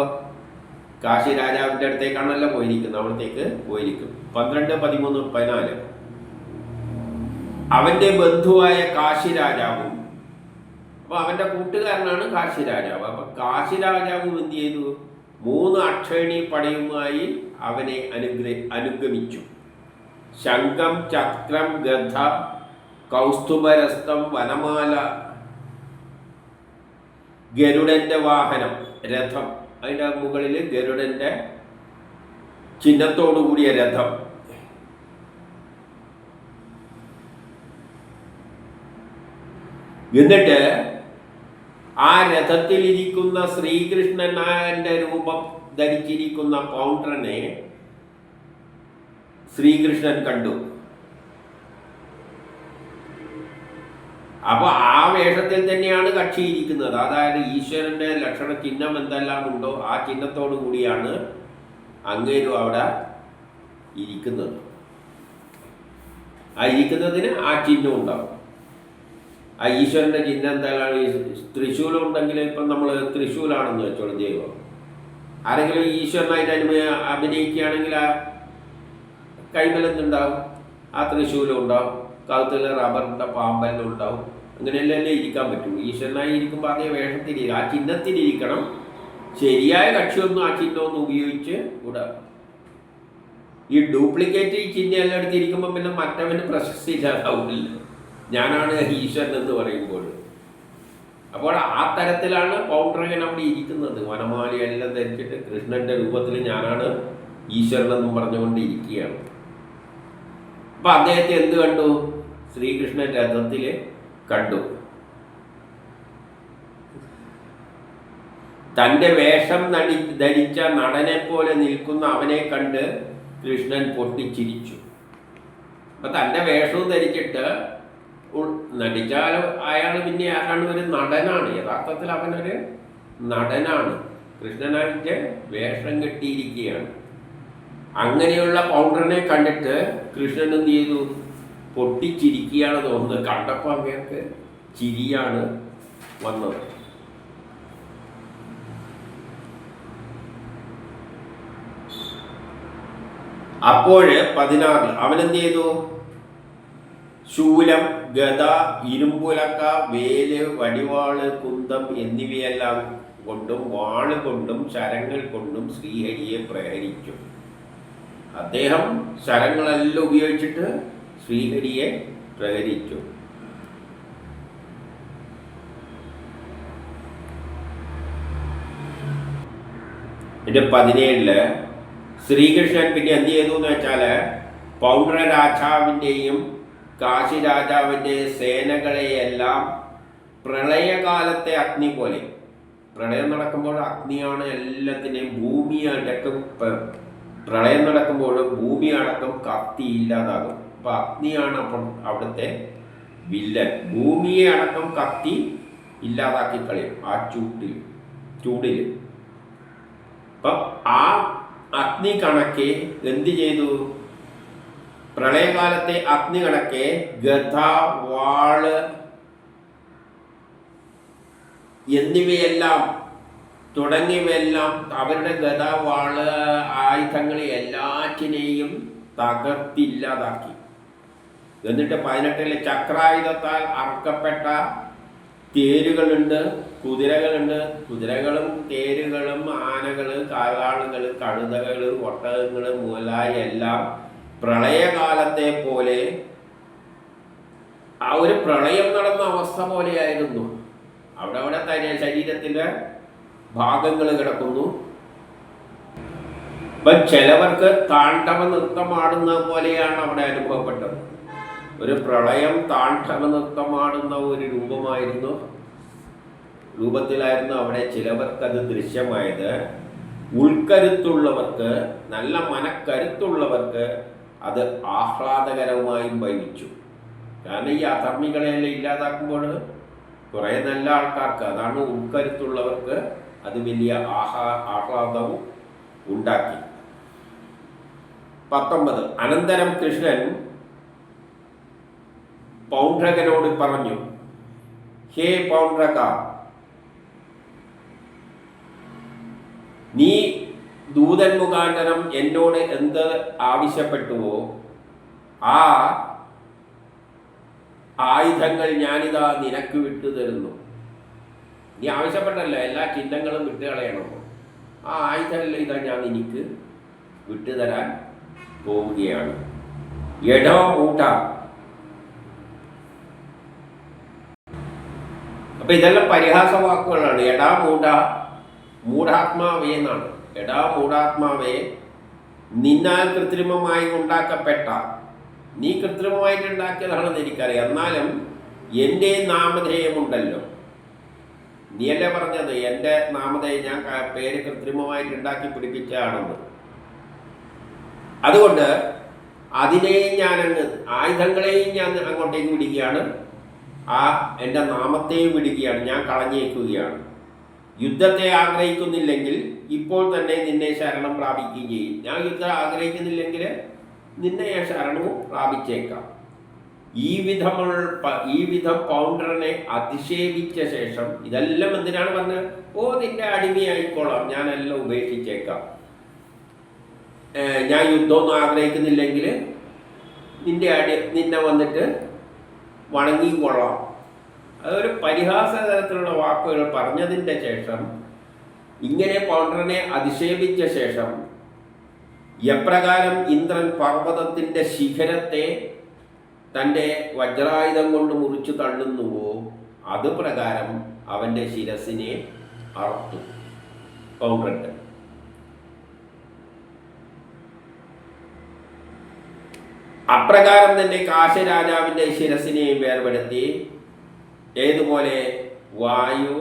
കാശി രാജാവിൻ്റെ അടുത്തേക്കാണല്ലോ പോയിരിക്കുന്നത്, അവിടത്തേക്ക് പോയിരിക്കും. 12, 13, 14 അവൻ്റെ ബന്ധുവായ കാശി രാജാവും, അപ്പോൾ അവൻ്റെ കൂട്ടുകാരനാണ് കാശി രാജാവ്. അപ്പം കാശി രാജാവും എന്ത് ചെയ്തു? 3 അക്ഷയണി പടയുമായി അവനെ അനുഗമിച്ചു. ശംഖം, ചക്രം, ഗദ, കൗസ്തുഭരസ്തം, വനമാല, ഗരുഡന്റെ വാഹനം, രഥം, അതിൻ്റെ മുകളിൽ ഗരുഡന്റെ ചിഹ്നത്തോടു കൂടിയ രഥം. എന്നിട്ട് ആ രഥത്തിലിരിക്കുന്ന ശ്രീകൃഷ്ണനായന്റെ രൂപം ധരിച്ചിരിക്കുന്ന പൗണ്ഡ്രനെ ശ്രീകൃഷ്ണൻ കണ്ടു. അപ്പൊ ആ വേഷത്തിൽ തന്നെയാണ് കക്ഷി ഇരിക്കുന്നത്. അതായത് ഈശ്വരന്റെ ലക്ഷണ ചിഹ്നം എന്തെല്ലാം ഉണ്ടോ ആ ചിഹ്നത്തോടു കൂടിയാണ് അങ്ങേരും അവിടെ ഇരിക്കുന്നത്. ആ ഇരിക്കുന്നതിന് ആ ചിഹ്നം ഉണ്ടാവും. ആ ഈശ്വരന്റെ ചിഹ്നം എന്തെല്ലാം? തൃശ്ശൂലം ഉണ്ടെങ്കിൽ ഇപ്പം നമ്മൾ തൃശ്ശൂലാണെന്ന് വെച്ചോളൂ ദൈവം. ആരെങ്കിലും ഈശ്വരനായിട്ട് അഭിനയിക്കുകയാണെങ്കിൽ ആ കൈമലെന്തുണ്ടാവും? ആ തൃശ്ശൂലം ഉണ്ടാവും, കഴുത്തിൽ റബ്ബറിൻ്റെ പാമ്പെല്ലാം ഉണ്ടാവും. അങ്ങനെയല്ലേ ഇരിക്കാൻ പറ്റുള്ളൂ. ഈശ്വരനായി ഇരിക്കുമ്പോൾ അതേ വേഷത്തിലിരിക്കും, ആ ചിഹ്നത്തിലിരിക്കണം. ശരിയായ കക്ഷിയൊന്നും ആ ചിഹ്നമൊന്നും ഉപയോഗിച്ച് കൂടാ. ഈ ഡ്യൂപ്ലിക്കേറ്റ് ഈ ചിഹ്നം എല്ലാം എടുത്തിരിക്കുമ്പോൾ പിന്നെ മറ്റവന് പ്രശസ്തി ഇല്ലാതാവില്ല. ഞാനാണ് ഈശ്വരൻ എന്ന് പറയുമ്പോൾ. അപ്പോൾ ആ തരത്തിലാണ് പൗണ്ഡ്രകൻ അവിടെ ഇരിക്കുന്നത്. വനമാലയെല്ലാം ധരിച്ചിട്ട് കൃഷ്ണന്റെ രൂപത്തിൽ ഞാനാണ് ഈശ്വരൻ എന്നും പറഞ്ഞുകൊണ്ട് ഇരിക്കുകയാണ്. അപ്പം അദ്ദേഹത്തെ എന്ത് കണ്ടു? ശ്രീകൃഷ്ണൻ രഥത്തിൽ കണ്ടു. തൻ്റെ വേഷം ധരിച്ച നടനെ പോലെ നിൽക്കുന്ന അവനെ കണ്ട് കൃഷ്ണൻ പൊട്ടിച്ചിരിച്ചു. അപ്പം തൻ്റെ വേഷവും ധരിച്ചിട്ട് നടിച്ചാൽ അയാൾ പിന്നെ ആരാണ്? ഒരു നടനാണ്. യഥാർത്ഥത്തിൽ അവനൊരു നടനാണ്. കൃഷ്ണനായിട്ട് വേഷം കെട്ടിയിരിക്കുകയാണ്. അങ്ങനെയുള്ള പൗണ്ഡ്രനെ കണ്ടിട്ട് കൃഷ്ണൻ എന്ത് ചെയ്തു? പൊട്ടിച്ചിരിക്കുകയാണ് തോന്നുന്നത്. കണ്ടപ്പോൾ അങ്ങേർക്ക് ചിരിയാണ് വന്നത്. അപ്പോഴ് 16 അവനെന്ത് ചെയ്തു? ശൂലം, ഗദ, ഇരുമ്പുലക്ക, വേല്, വടിവാള്, കുന്തം എന്നിവയെല്ലാം കൊണ്ടും വാള് കൊണ്ടും ശരങ്ങൾ കൊണ്ടും ശ്രീഹരിയെ പ്രഹരിച്ചു. അദ്ദേഹം ശരങ്ങളെല്ലാം ഉപയോഗിച്ചിട്ട് ശ്രീഹരിയെ പ്രഹരിച്ചു. ഇതിന്റെ 17 ശ്രീകൃഷ്ണൻ പിന്നെ എന്ത് ചെയ്തു എന്ന് വെച്ചാൽ പൗണ്ഡ്ര രാജാവിൻ്റെയും കാശി രാജാവിൻ്റെ സേനകളെയെല്ലാം പ്രളയകാലത്തെ അഗ്നി പോലെ, പ്രളയം നടക്കുമ്പോൾ അഗ്നിയാണ് എല്ലാത്തിനെയും, ഭൂമി അടക്കം പ്രളയം നടക്കുമ്പോൾ ഭൂമി അടക്കം കത്തി ഇല്ലാതാകും. അപ്പം അഗ്നിയാണ് അപ്പം അവിടുത്തെ വില്ലൻ. ഭൂമിയെ അടക്കം കത്തി ഇല്ലാതാക്കി കളയും ആ ചൂടിൽ. അപ്പം ആ അഗ്നി കണക്കെ എന്ത് ചെയ്തു? പ്രളയകാലത്തെ അഗ്നി കണക്കെ ഗദ, വാള് എന്നിവയെല്ലാം തുടങ്ങിയവയെല്ലാം അവരുടെ ഗദ, വാള്, ആയുധങ്ങളെ എല്ലാറ്റിനെയും തകർത്തില്ലാതാക്കി. എന്നിട്ട് 18 ചക്രായുധത്താൽ അറക്കപ്പെട്ട തേരുകളുണ്ട്, കുതിരകളുണ്ട്. കുതിരകളും തേരുകളും ആനകൾ, കാലാളുകൾ, കഴുതകൾ, ഒട്ടകങ്ങൾ മുതലായ എല്ലാം പ്രളയകാലത്തെ പോലെ ആ ഒരു പ്രളയം നടന്ന അവസ്ഥ പോലെയായിരുന്നു. അവിടെ തന്നെ ശരീരത്തിൻ്റെ ഭാഗങ്ങൾ കിടക്കുന്നു. ഇപ്പം ചിലവർക്ക് താണ്ഡവ നൃത്തമാടുന്ന പോലെയാണ് അവിടെ അനുഭവപ്പെട്ടത്. ഒരു പ്രളയം താണ്ഡവ നൃത്തമാടുന്ന ഒരു രൂപത്തിലായിരുന്നു അവിടെ ചിലവർക്കത് ദൃശ്യമായത്. ഉൾക്കരുത്തുള്ളവർക്ക്, നല്ല മനക്കരുത്തുള്ളവർക്ക് അത് ആഹ്ലാദകരമായും ഭവിച്ചു. കാരണം ഈ അധർമ്മികളെയെല്ലാം ഇല്ലാതാക്കുമ്പോൾ കുറേ നല്ല ആൾക്കാർക്ക്, അതാണ് ഉൾക്കരുത്തുള്ളവർക്ക് അത് വലിയ ആഹ്ലാദവും ഉണ്ടാക്കി. 19. അനന്തരം കൃഷ്ണൻ പൗണ്ഡ്രകനോട് പറഞ്ഞു, ഹേ പൗണ്ഡ്രക, നീ ദൂതൻ മുഖാന്തരം എന്നോട് എന്ത് ആവശ്യപ്പെട്ടുവോ ആ ആയുധങ്ങൾ ഞാനിതാ നിനക്ക് വിട്ടുതരുന്നു. നീ ആവശ്യപ്പെട്ടല്ലോ എല്ലാ ചിഹ്നങ്ങളും വിട്ടുകളയണമോ, ആ ആയുധമെല്ലാം ഇതാ ഞാൻ എനിക്ക് വിട്ടുതരാൻ പോവുകയാണ്. എടോ മൂട്ട. അപ്പൊ ഇതെല്ലാം പരിഹാസ വാക്കുകളാണ്. എടാ മൂട, മൂഢാത്മാവേ എന്നാണ്. എടാ മൂഢാത്മാവേ, നിന്നാൽ കൃത്രിമമായി ഉണ്ടാക്കപ്പെട്ട, നീ കൃത്രിമമായിട്ട് ഉണ്ടാക്കിയതാണെന്ന് എനിക്കറിയാം, എന്നാലും എൻ്റെ നാമധേയമുണ്ടല്ലോ. നീയല്ലേ പറഞ്ഞത് എൻ്റെ നാമധേയം ഞാൻ പേര് കൃത്രിമമായിട്ട് ഉണ്ടാക്കി പിടിപ്പിച്ചതാണെന്ന്. അതുകൊണ്ട് അതിനെയും ആയുധങ്ങളെയും ഞാൻ അങ്ങോട്ടേക്ക് വിടുകയാണ്, ആ എൻ്റെ നാമത്തെയും വിടുകയാണ്, ഞാൻ കളഞ്ഞേക്കുകയാണ്. യുദ്ധത്തെ ആഗ്രഹിക്കുന്നില്ലെങ്കിൽ ഇപ്പോൾ തന്നെ നിന്നെ ശരണം പ്രാപിക്കുകയും ചെയ്യും. ഞാൻ യുദ്ധം ആഗ്രഹിക്കുന്നില്ലെങ്കിൽ നിന്നെ ഞാൻ ശരണവും പ്രാപിച്ചേക്കാം. ഈ വിധം പൗണ്ഡ്രനെ അധിക്ഷേപിച്ച ശേഷം, ഇതെല്ലാം എന്തിനാണ് പറഞ്ഞത്? ഓ, നിന്റെ അടിമയായിക്കോളാം, ഞാനെല്ലാം ഉപേക്ഷിച്ചേക്കാം, ഞാൻ യുദ്ധമൊന്നും ആഗ്രഹിക്കുന്നില്ലെങ്കിൽ നിന്നെ വന്നിട്ട് വണങ്ങിക്കൊള്ളാം. അതൊരു പരിഹാസ തരത്തിലുള്ള വാക്കുകൾ പറഞ്ഞതിൻ്റെ ശേഷം, ഇങ്ങനെ പൗണ്ഡ്രനെ അധിക്ഷേപിച്ച ശേഷം, എപ്രകാരം ഇന്ദ്രൻ പർവ്വതത്തിൻ്റെ ശിഖരത്തെ തൻ്റെ വജ്രായുധം കൊണ്ട് മുറിച്ചു തള്ളുന്നുവോ അത് പ്രകാരം അവൻ്റെ ശിരസിനെ അറുത്തു പൗണ്ഡ്രൻ. അപ്രകാരം തന്നെ കാശരാജാവിൻ്റെ ശിരസിനെയും വേർപെടുത്തി, ഏതുപോലെ വായു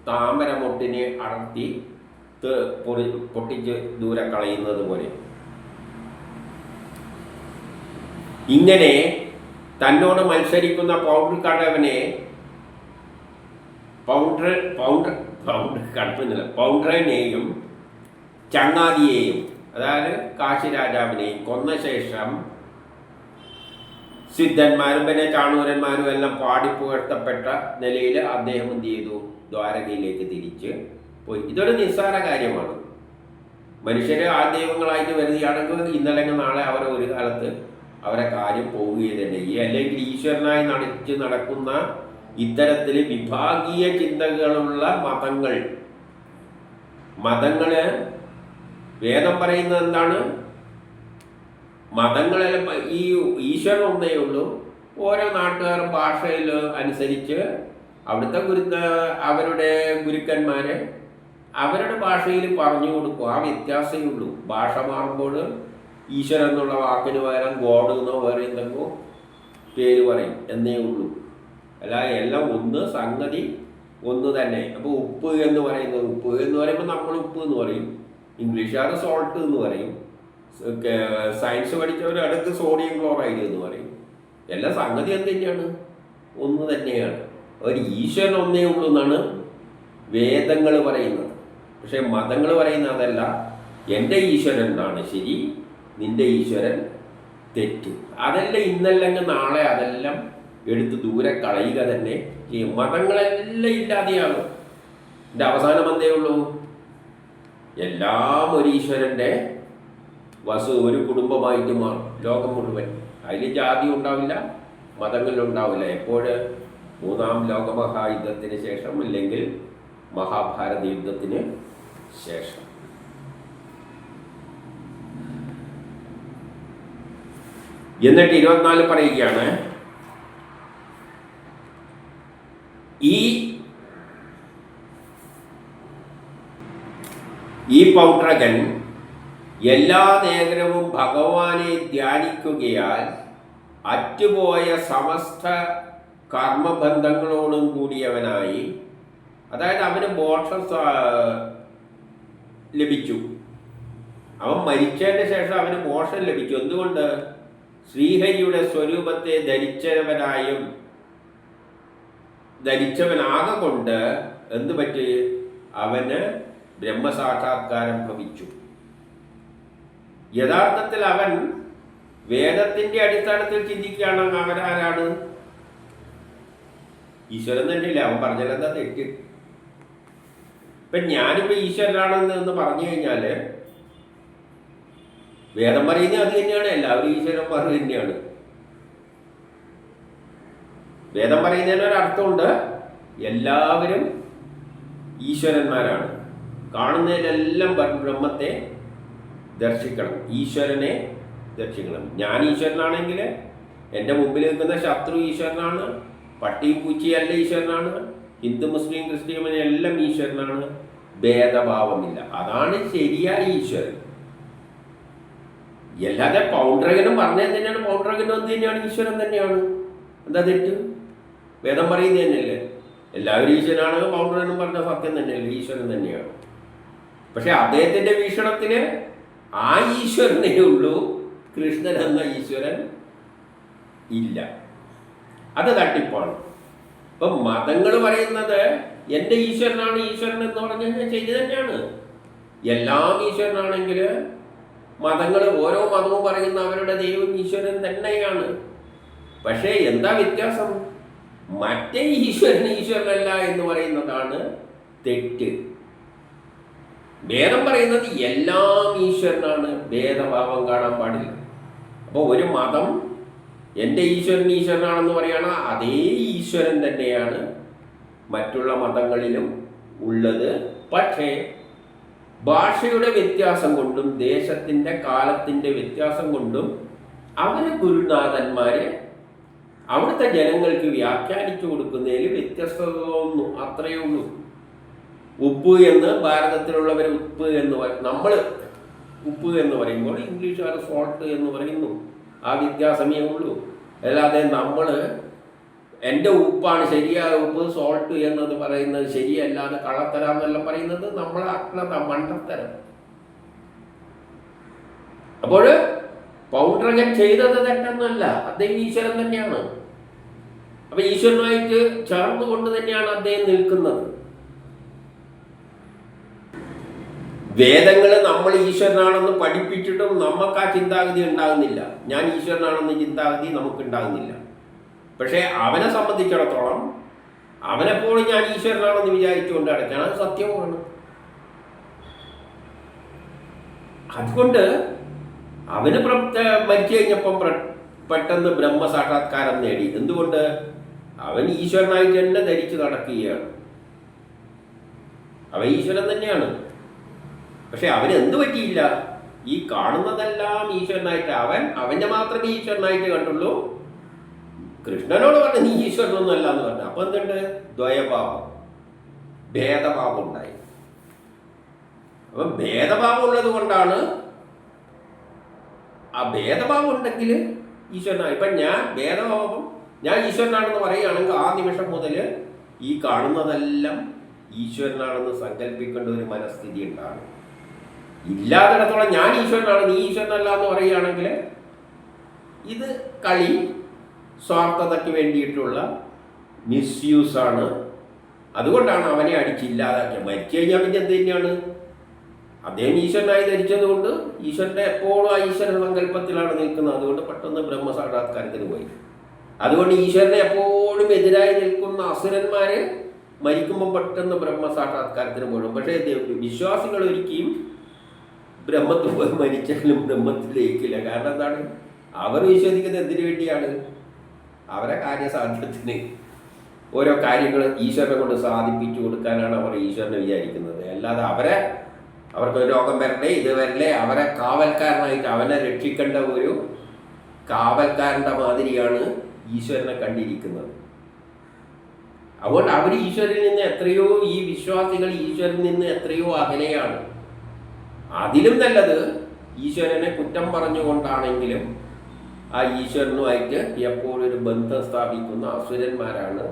താമരമൊട്ടിനെ അടർത്തി പൊട്ടിച്ച് ദൂരെ കളയുന്നത് പോലെ. ഇങ്ങനെ തന്നോട് മത്സരിക്കുന്ന പൗണ്ഡ്രനെയും ചങ്ങാതിയെയും, അതായത് കാശിരാജാവിനെയും കൊന്ന ശേഷം സിദ്ധന്മാരും പിന്നെ ചാണൂരന്മാരും എല്ലാം പാടിപ്പുകഴ്ത്തപ്പെട്ട നിലയിൽ അദ്ദേഹം എന്ത് ചെയ്തു? ദ്വാരകയിലേക്ക് തിരിച്ച് പോയി. ഇതൊരു നിസ്സാര കാര്യമാണ്. മനുഷ്യരെ ആ ദൈവങ്ങളായിട്ട് വരുകയാണെങ്കിൽ ഇന്നല്ലെങ്കിൽ നാളെ അവരെ ഒരു കാലത്ത് അവരെ കാര്യം പോവുകയും തന്നെ ഈ, അല്ലെങ്കിൽ ഈശ്വരനായി നടക്കുന്ന ഇത്തരത്തിൽ വിഭാഗീയ ചിന്തകളുള്ള മതങ്ങള് വേദം പറയുന്നത് എന്താണ്? മതങ്ങളെല്ലാം ഈ ഈശ്വരൻ ഒന്നേ ഉള്ളൂ. ഓരോ നാട്ടുകാരും ഭാഷയിൽ അനുസരിച്ച് അവിടുത്തെ അവരുടെ ഗുരുക്കന്മാരെ അവരുടെ ഭാഷയിൽ പറഞ്ഞു കൊടുക്കും. ആ വ്യത്യാസമേ ഉള്ളൂ. ഭാഷ മാറുമ്പോൾ ഈശ്വരൻ എന്നുള്ള വാക്കിന് പകരം ഗോഡ് എന്നോ വേറെ എന്തെങ്കിലും പേര് പറയും എന്നേ ഉള്ളൂ. അല്ല, എല്ലാം സംഗതി ഒന്ന് തന്നെ. അപ്പോൾ ഉപ്പ് എന്ന് പറയുമ്പോൾ നമ്മൾ ഉപ്പ് എന്ന് പറയും, ഇംഗ്ലീഷുകാർ സോൾട്ട് എന്ന് പറയും, സയൻസ് പഠിച്ചവർ അടുത്ത് സോഡിയം ക്ലോറൈഡ് എന്ന് പറയും. എല്ലാ സംഗതി എന്ത് തന്നെയാണ്? ഒന്ന് തന്നെയാണ്. ഒരു ഈശ്വരൻ ഒന്നേ ഉള്ളൂ എന്നാണ് വേദങ്ങൾ പറയുന്നത്. പക്ഷെ മതങ്ങൾ പറയുന്നത് അതല്ല, എൻ്റെ ഈശ്വരൻ എന്നാണ് ശരി, നിൻ്റെ ഈശ്വരൻ തെറ്റ്. അതെല്ലാം ഇന്നല്ലെങ്കിൽ നാളെ അതെല്ലാം എടുത്ത് ദൂരെ കളയുക തന്നെ ചെയ്യും. മതങ്ങളെല്ലാം ഇല്ലാതെയാകും. എൻ്റെ അവസാനം എന്തേ ഉള്ളൂ? എല്ലാം ഒരു ഈശ്വരൻ്റെ ഒരു കുടുംബമായിട്ട് മാറും. ലോകം മുഴുവൻ. അതിൽ ജാതി ഉണ്ടാവില്ല, മതങ്ങളിലുണ്ടാവില്ല. എപ്പോഴ്? മൂന്നാം ലോകമഹായുദ്ധത്തിന് ശേഷം, അല്ലെങ്കിൽ മഹാഭാരത യുദ്ധത്തിന് ശേഷം. എന്നിട്ട് 24 പറയുകയാണ്, ഈ പൗണ്ഡ്രകൻ എല്ലാ നേരവും ഭഗവാനെ ധ്യാനിക്കുകയാൽ അറ്റുപോയ സമസ്ത കർമ്മബന്ധങ്ങളോടും കൂടിയവനായി, അതായത് അവന് മോക്ഷം ലഭിച്ചു. അവൻ മരിച്ചതിന് ശേഷം അവന് മോക്ഷം ലഭിച്ചു. എന്തുകൊണ്ട്? ശ്രീഹരിയുടെ സ്വരൂപത്തെ ധരിച്ചവനാകൊണ്ട് എന്ത് പറ്റി? അവന് ബ്രഹ്മസാക്ഷാത്കാരം ഭവിച്ചു. യഥാർത്ഥത്തിൽ അവൻ വേദത്തിന്റെ അടിസ്ഥാനത്തിൽ ചിന്തിക്കുകയാണ്. അവരാരാണ്? ഈശ്വരൻ തന്നെയില്ല. അവൻ പറഞ്ഞതെന്താ തെറ്റ്? ഇപ്പം ഞാനിപ്പോൾ ഈശ്വരനാണെന്ന് പറഞ്ഞു കഴിഞ്ഞാൽ വേദം പറയുന്നത് അത് തന്നെയാണ്. എല്ലാവരും ഈശ്വരന്മാർ തന്നെയാണ്. വേദം പറയുന്നതിനൊരർത്ഥമുണ്ട്. എല്ലാവരും ഈശ്വരന്മാരാണ്. കാണുന്നതിലെല്ലാം ബ്രഹ്മത്തെ ദർശിക്കണം, ഈശ്വരനെ ദർശിക്കണം. ഞാൻ ഈശ്വരനാണെങ്കിൽ എൻ്റെ മുമ്പിൽ നിൽക്കുന്ന ശത്രു ഈശ്വരനാണ്, പട്ടിയും പൂച്ചയല്ല ഈശ്വരനാണ്, ഹിന്ദു മുസ്ലിം ക്രിസ്ത്യൻ എല്ലാം ഈശ്വരനാണ്. ഭേദഭാവമില്ല. അതാണ് ശരിയായ ഈശ്വരൻ. അല്ലാതെ പൗണ്ഡ്രകനും പറഞ്ഞത് തന്നെയാണ്. പൗണ്ഡ്രകനും എന്ത് തന്നെയാണ്? ഈശ്വരൻ തന്നെയാണ്. എന്താ തെറ്റ്? വേദം പറയുന്നത് തന്നെയല്ലേ. എല്ലാവരും ഈശ്വരനാണെങ്കിൽ പൗണ്ഡ്രകനും പറഞ്ഞ സത്യം തന്നെയല്ലേ, ഈശ്വരൻ തന്നെയാണ്. പക്ഷെ അദ്ദേഹത്തിൻ്റെ വീക്ഷണത്തിൽ ആ ഈശ്വരനേ ഉള്ളൂ, കൃഷ്ണൻ എന്ന ഈശ്വരൻ ഇല്ല. അത് തട്ടിപ്പാണ്. ഇപ്പം മതങ്ങൾ പറയുന്നത് എൻ്റെ ഈശ്വരനാണ് ഈശ്വരൻ എന്ന് പറഞ്ഞു കഴിഞ്ഞാൽ ശരി തന്നെയാണ്. എല്ലാം ഈശ്വരനാണെങ്കിൽ മതങ്ങൾ, ഓരോ മതവും പറയുന്ന അവരുടെ ദൈവം ഈശ്വരൻ തന്നെയാണ്. പക്ഷേ എന്താ വ്യത്യാസം? മറ്റേ ഈശ്വരൻ ഈശ്വരനല്ല എന്ന് പറയുന്നതാണ് തെറ്റ്. വേദം പറയുന്നത് എല്ലാം ഈശ്വരനാണ്, ഭേദഭാവം കാണാൻ പാടില്ല. അപ്പോൾ ഒരു മതം എൻ്റെ ഈശ്വരൻ ഈശ്വരനാണെന്ന് പറയുകയാണ്, അതേ ഈശ്വരൻ തന്നെയാണ് മറ്റുള്ള മതങ്ങളിലും ഉള്ളത്. പക്ഷേ ഭാഷയുടെ വ്യത്യാസം കൊണ്ടും ദേശത്തിൻ്റെ കാലത്തിൻ്റെ വ്യത്യാസം കൊണ്ടും അവര് ഗുരുനാഥന്മാരെ അവിടുത്തെ ജനങ്ങൾക്ക് വ്യാഖ്യാനിച്ചു കൊടുക്കുന്നതിൽ വ്യത്യസ്തത തോന്നുന്നു. അത്രയേ ഉള്ളൂ. ഉപ്പ് എന്ന് ഭാരതത്തിലുള്ളവർ ഉപ്പ് എന്ന് പറയും, നമ്മൾ ഉപ്പ് എന്ന് പറയുമ്പോൾ ഇംഗ്ലീഷുകാർ സോൾട്ട് എന്ന് പറയുന്നു. ആ വ്യത്യാസമേ ഉള്ളൂ. അല്ലാതെ നമ്മൾ എൻ്റെ ഉപ്പാണ് ശരിയായ ഉപ്പ്, സോൾട്ട് എന്നത് പറയുന്നത് ശരിയല്ലാതെ കള്ളത്തരാന്നെല്ലാം പറയുന്നത് നമ്മളെ അജ്ഞത, മണ്ടത്തരം. അപ്പോൾ പൗണ്ഡ്രകൻ ചെയ്തത് തെറ്റൊന്നുമല്ല, അദ്ദേഹം ഈശ്വരൻ തന്നെയാണ്. അപ്പൊ ഈശ്വരനായിട്ട് ചേർന്നുകൊണ്ട് തന്നെയാണ് അദ്ദേഹം നിൽക്കുന്നത്. വേദങ്ങൾ നമ്മൾ ഈശ്വരനാണെന്ന് പഠിപ്പിച്ചിട്ടും നമുക്ക് ആ ചിന്താഗതി ഉണ്ടാകുന്നില്ല. ഞാൻ ഈശ്വരനാണെന്ന ചിന്താഗതി നമുക്ക് ഉണ്ടാകുന്നില്ല. പക്ഷേ അവനെ സംബന്ധിച്ചിടത്തോളം അവനെപ്പോഴും ഞാൻ ഈശ്വരനാണെന്ന് വിചാരിച്ചുകൊണ്ട് അടയ്ക്കണം. അത് സത്യവുമാണ്. അതുകൊണ്ട് അവന് മരിച്ചു കഴിഞ്ഞപ്പം പെട്ടെന്ന് ബ്രഹ്മസാക്ഷാത്കാരം നേടി. എന്തുകൊണ്ട്? അവൻ ഈശ്വരനായിട്ട് തന്നെ ധരിച്ചു നടക്കുകയാണ്. അവൻ ഈശ്വരൻ തന്നെയാണ്. പക്ഷെ അവന് എന്ത് പറ്റിയില്ല? ഈ കാണുന്നതെല്ലാം ഈശ്വരനായിട്ട് അവൻ്റെ മാത്രമേ ഈശ്വരനായിട്ട് കണ്ടുള്ളൂ. കൃഷ്ണനോട് പറഞ്ഞു നീ ഈശ്വരനൊന്നും അല്ല എന്ന് പറഞ്ഞു. അപ്പൊ എന്തുണ്ട്? ദ്വയഭാവം, ഭേദഭാവം ഉണ്ടായി. അപ്പൊ ഭേദഭാവം ഉള്ളത് കൊണ്ടാണ്, ആ ഭേദഭാവം ഉണ്ടെങ്കിൽ ഈശ്വരനായി. ഇപ്പം ഞാൻ ഈശ്വരനാണെന്ന് പറയുകയാണെങ്കിൽ ആ നിമിഷം മുതൽ ഈ കാണുന്നതെല്ലാം ഈശ്വരനാണെന്ന് സങ്കല്പിക്കേണ്ട ഒരു മനസ്ഥിതി ഉണ്ടാകും. ഇല്ലാത്തിടത്തോളം ഞാൻ ഈശ്വരനാണ് നീ ഈശ്വരനല്ല എന്ന് പറയുകയാണെങ്കിൽ ഇത് കളി, സ്വാർത്ഥതയ്ക്ക് വേണ്ടിയിട്ടുള്ള മിസ്യൂസാണ്. അതുകൊണ്ടാണ് അവനെ അടിച്ചില്ലാതാക്കിയത്. മരിച്ചു കഴിഞ്ഞാൽ പിന്നെ എന്ത് തന്നെയാണ്? അദ്ദേഹം ഈശ്വരനായി ധരിച്ചത് കൊണ്ട് ഈശ്വരൻ്റെ എപ്പോഴും ആ ഈശ്വര സങ്കല്പത്തിലാണ് നിൽക്കുന്നത്. അതുകൊണ്ട് പെട്ടെന്ന് ബ്രഹ്മസാക്ഷാത്കാരത്തിന് പോയി. അതുകൊണ്ട് ഈശ്വരനെ എപ്പോഴും എതിരായി നിൽക്കുന്ന അസുരന്മാർ മരിക്കുമ്പോൾ പെട്ടെന്ന് ബ്രഹ്മസാക്ഷാത്കാരത്തിന് പോകണം. പക്ഷേ വിശ്വാസികൾ ഒരിക്കലും ബ്രഹ്മത്തിൽ പോയി മരിച്ചാലും ബ്രഹ്മത്തിലേക്കില്ല. കാരണം എന്താണ്? അവർ വിശ്വസിക്കുന്നത് എന്തിനു വേണ്ടിയാണ്? അവരെ കാര്യസാധ്യത്തിന് ഓരോ കാര്യങ്ങൾ ഈശ്വരനെ കൊണ്ട് സാധിപ്പിച്ചു കൊടുക്കാനാണ് അവർ ഈശ്വരനെ വിചാരിക്കുന്നത്. അല്ലാതെ അവർക്ക് രോഗം വരണ്ടേ, ഇത് വരണ്ടേ, അവരെ കാവൽക്കാരനായിട്ട് അവനെ രക്ഷിക്കേണ്ട ഒരു കാവൽക്കാരൻ്റെ മാതിരിയാണ് ഈശ്വരനെ കണ്ടിരിക്കുന്നത്. അതുകൊണ്ട് അവർ ഈശ്വരനിൽ നിന്ന് എത്രയോ, ഈ വിശ്വാസികൾ ഈശ്വരനിൽ നിന്ന് എത്രയോ അകലെയാണ്. അതിലും നല്ലത് ഈശ്വരനെ കുറ്റം പറഞ്ഞുകൊണ്ടാണെങ്കിലും ആ ഈശ്വരനുമായിട്ട് എപ്പോഴും ഒരു ബന്ധം സ്ഥാപിക്കുന്ന അസുരന്മാരാണ്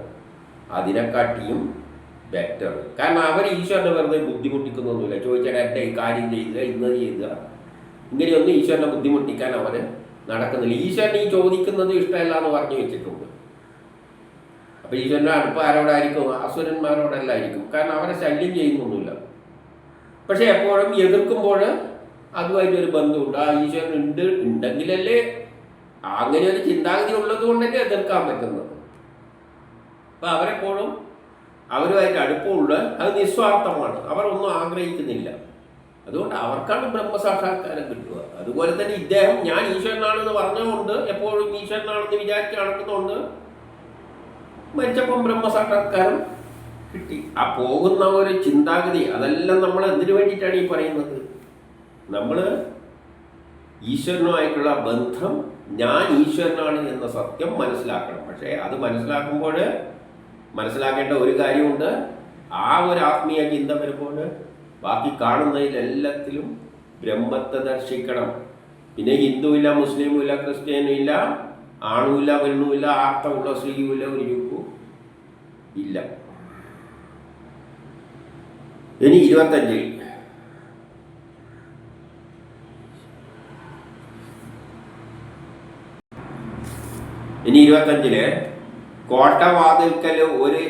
അതിനെക്കാട്ടിയും ബെറ്റർ. കാരണം അവർ ഈശ്വരനെ വെറുതെ ബുദ്ധിമുട്ടിക്കുന്നൊന്നുമില്ല. ചോദിച്ചാൽ എൻ്റെ ഈ കാര്യം ചെയ്യുക, ഇന്നത് ചെയ്യുക, ഇങ്ങനെയൊന്നും ഈശ്വരനെ ബുദ്ധിമുട്ടിക്കാൻ അവർ നടക്കുന്നില്ല. ഈശ്വരൻ ഈ ചോദിക്കുന്നത് ഇഷ്ടമല്ല എന്ന് പറഞ്ഞു വെച്ചിട്ടുണ്ട്. അപ്പോൾ ഈശ്വരൻ്റെ അടുപ്പ് ആരോടായിരിക്കും? അസുരന്മാരോടല്ലായിരിക്കും. കാരണം അവരെ ശല്യം ചെയ്യുന്നൊന്നുമില്ല. പക്ഷെ എപ്പോഴും എതിർക്കുമ്പോൾ അതുമായിട്ടൊരു ബന്ധമുണ്ട്. ആ ഈശ്വരൻ ഉണ്ടെങ്കിലല്ലേ, അങ്ങനെ ഒരു ചിന്താഗതി ഉള്ളത് കൊണ്ടല്ലേ എതിർക്കാൻ പറ്റുന്നത്. അപ്പം അവരെപ്പോഴും അവരുമായിട്ട് അടുപ്പമുള്ള അത് നിസ്വാർത്ഥമാണ്. അവർ ഒന്നും ആഗ്രഹിക്കുന്നില്ല. അതുകൊണ്ട് അവർക്കാണ് ബ്രഹ്മസാക്ഷാത്കാരം കിട്ടുക. അതുപോലെ തന്നെ ഇദ്ദേഹം ഞാൻ ഈശ്വരനാണെന്ന് പറഞ്ഞുകൊണ്ട് എപ്പോഴും ഈശ്വരനാണെന്ന് വിചാരിച്ച് നടക്കുന്നതുകൊണ്ട് മരിച്ചപ്പം ബ്രഹ്മസാക്ഷാത്കാരം കിട്ടി. ആ പോകുന്ന ഒരു ചിന്താഗതി അതെല്ലാം നമ്മൾ എന്തിനു വേണ്ടിയിട്ടാണ് ഈ പറയുന്നത്? നമ്മൾ ഈശ്വരനുമായിട്ടുള്ള ബന്ധം, ഞാൻ ഈശ്വരനാണ് എന്ന സത്യം മനസ്സിലാക്കണം. പക്ഷേ അത് മനസ്സിലാക്കുമ്പോൾ മനസ്സിലാക്കേണ്ട ഒരു കാര്യമുണ്ട്. ആ ഒരു ആത്മീയ ചിന്ത വരുമ്പോൾ ബാക്കി കാണുന്നതിലെല്ലാത്തിലും ബ്രഹ്മത്തെ ദർശിക്കണം. പിന്നെ ഹിന്ദുവില്ല, മുസ്ലിമുമില്ല, ക്രിസ്ത്യാനിയില്ല, ആണുമില്ല, പെണ്ണുമില്ല, ആർത്തമുള്ള സ്ത്രീയുമില്ല, ഒരു യുഗവും ഇല്ല. ഇനി 25 കോട്ടവാതിൽക്കൽ ഒരു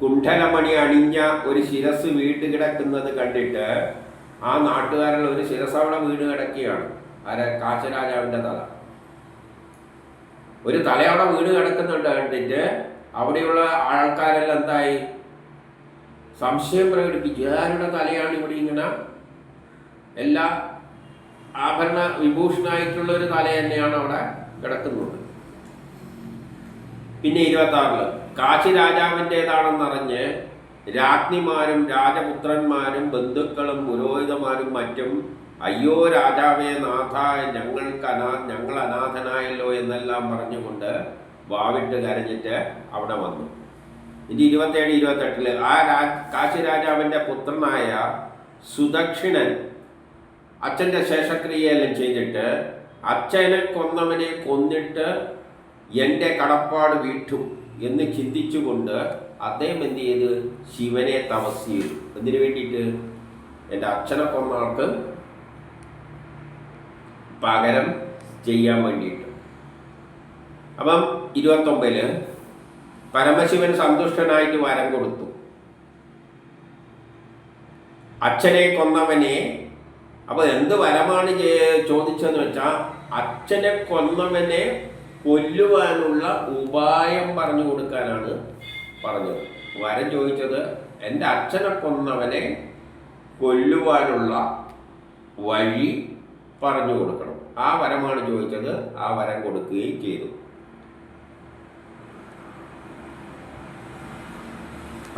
കുണ്ഠലമണി അണിഞ്ഞ ഒരു ശിരസ് വീട് കിടക്കുന്നത് കണ്ടിട്ട് ആ നാട്ടുകാരുള്ള ഒരു ശിരസ് അവിടെ വീട് കിടക്കുകയാണ്. കാശരാജാവിൻ്റെ തല, ഒരു തല അവിടെ വീട് കിടക്കുന്നുണ്ട് കണ്ടിട്ട് അവിടെയുള്ള ആൾക്കാരെല്ലാം എന്തായി? സംശയം പ്രകടിപ്പിച്ചു. ആരുടെ തലയാണ് ഇവിടെ ഇങ്ങനെ? എല്ലാ ആഭരണ വിഭൂഷണായിട്ടുള്ള ഒരു തല തന്നെയാണ് അവിടെ കിടക്കുന്നത്. പിന്നെ 26 കാശി രാജാവിൻ്റെതാണെന്നറിഞ്ഞ് രാജ്ഞിമാരും രാജപുത്രന്മാരും ബന്ധുക്കളും പുരോഹിതന്മാരും മറ്റും അയ്യോ രാജാവേ നാഥ, ഞങ്ങൾ അനാഥനായല്ലോ എന്നെല്ലാം പറഞ്ഞുകൊണ്ട് വാവിട്ട് കരഞ്ഞിട്ട് അവിടെ വന്നു. ഇനി 27, 28 ആ കാശി രാജാവിൻ്റെ പുത്രനായ സുദക്ഷിണൻ അച്ഛൻ്റെ ശേഷക്രിയയെല്ലാം ചെയ്തിട്ട് അച്ഛനെ കൊന്നവനെ കൊന്നിട്ട് എൻ്റെ കടപ്പാട് വീട്ടും എന്ന് ചിന്തിച്ചുകൊണ്ട് അദ്ദേഹം എന്ത് ചെയ്ത്? ശിവനെ തപസ് ചെയ്തു. എന്തിനു വേണ്ടിയിട്ട്? എൻ്റെ അച്ഛനെ കൊന്ന ആൾക്ക് പകരം ചെയ്യാൻ വേണ്ടിയിട്ട്. അപ്പം 29 പരമശിവൻ സന്തുഷ്ടനായിട്ട് വരം കൊടുത്തു. അച്ഛനെ കൊന്നവനെ, അപ്പോൾ എന്ത് വരമാണ് ചോദിച്ചതെന്ന് വെച്ചാൽ അച്ഛനെ കൊന്നവനെ കൊല്ലുവാനുള്ള ഉപായം പറഞ്ഞു കൊടുക്കാനാണ് പറഞ്ഞത്. വരം ചോദിച്ചത് എൻ്റെ അച്ഛനെ കൊന്നവനെ കൊല്ലുവാനുള്ള വഴി പറഞ്ഞു കൊടുക്കണം. ആ വരമാണ് ചോദിച്ചത്. ആ വരം കൊടുക്കുകയും ചെയ്തു.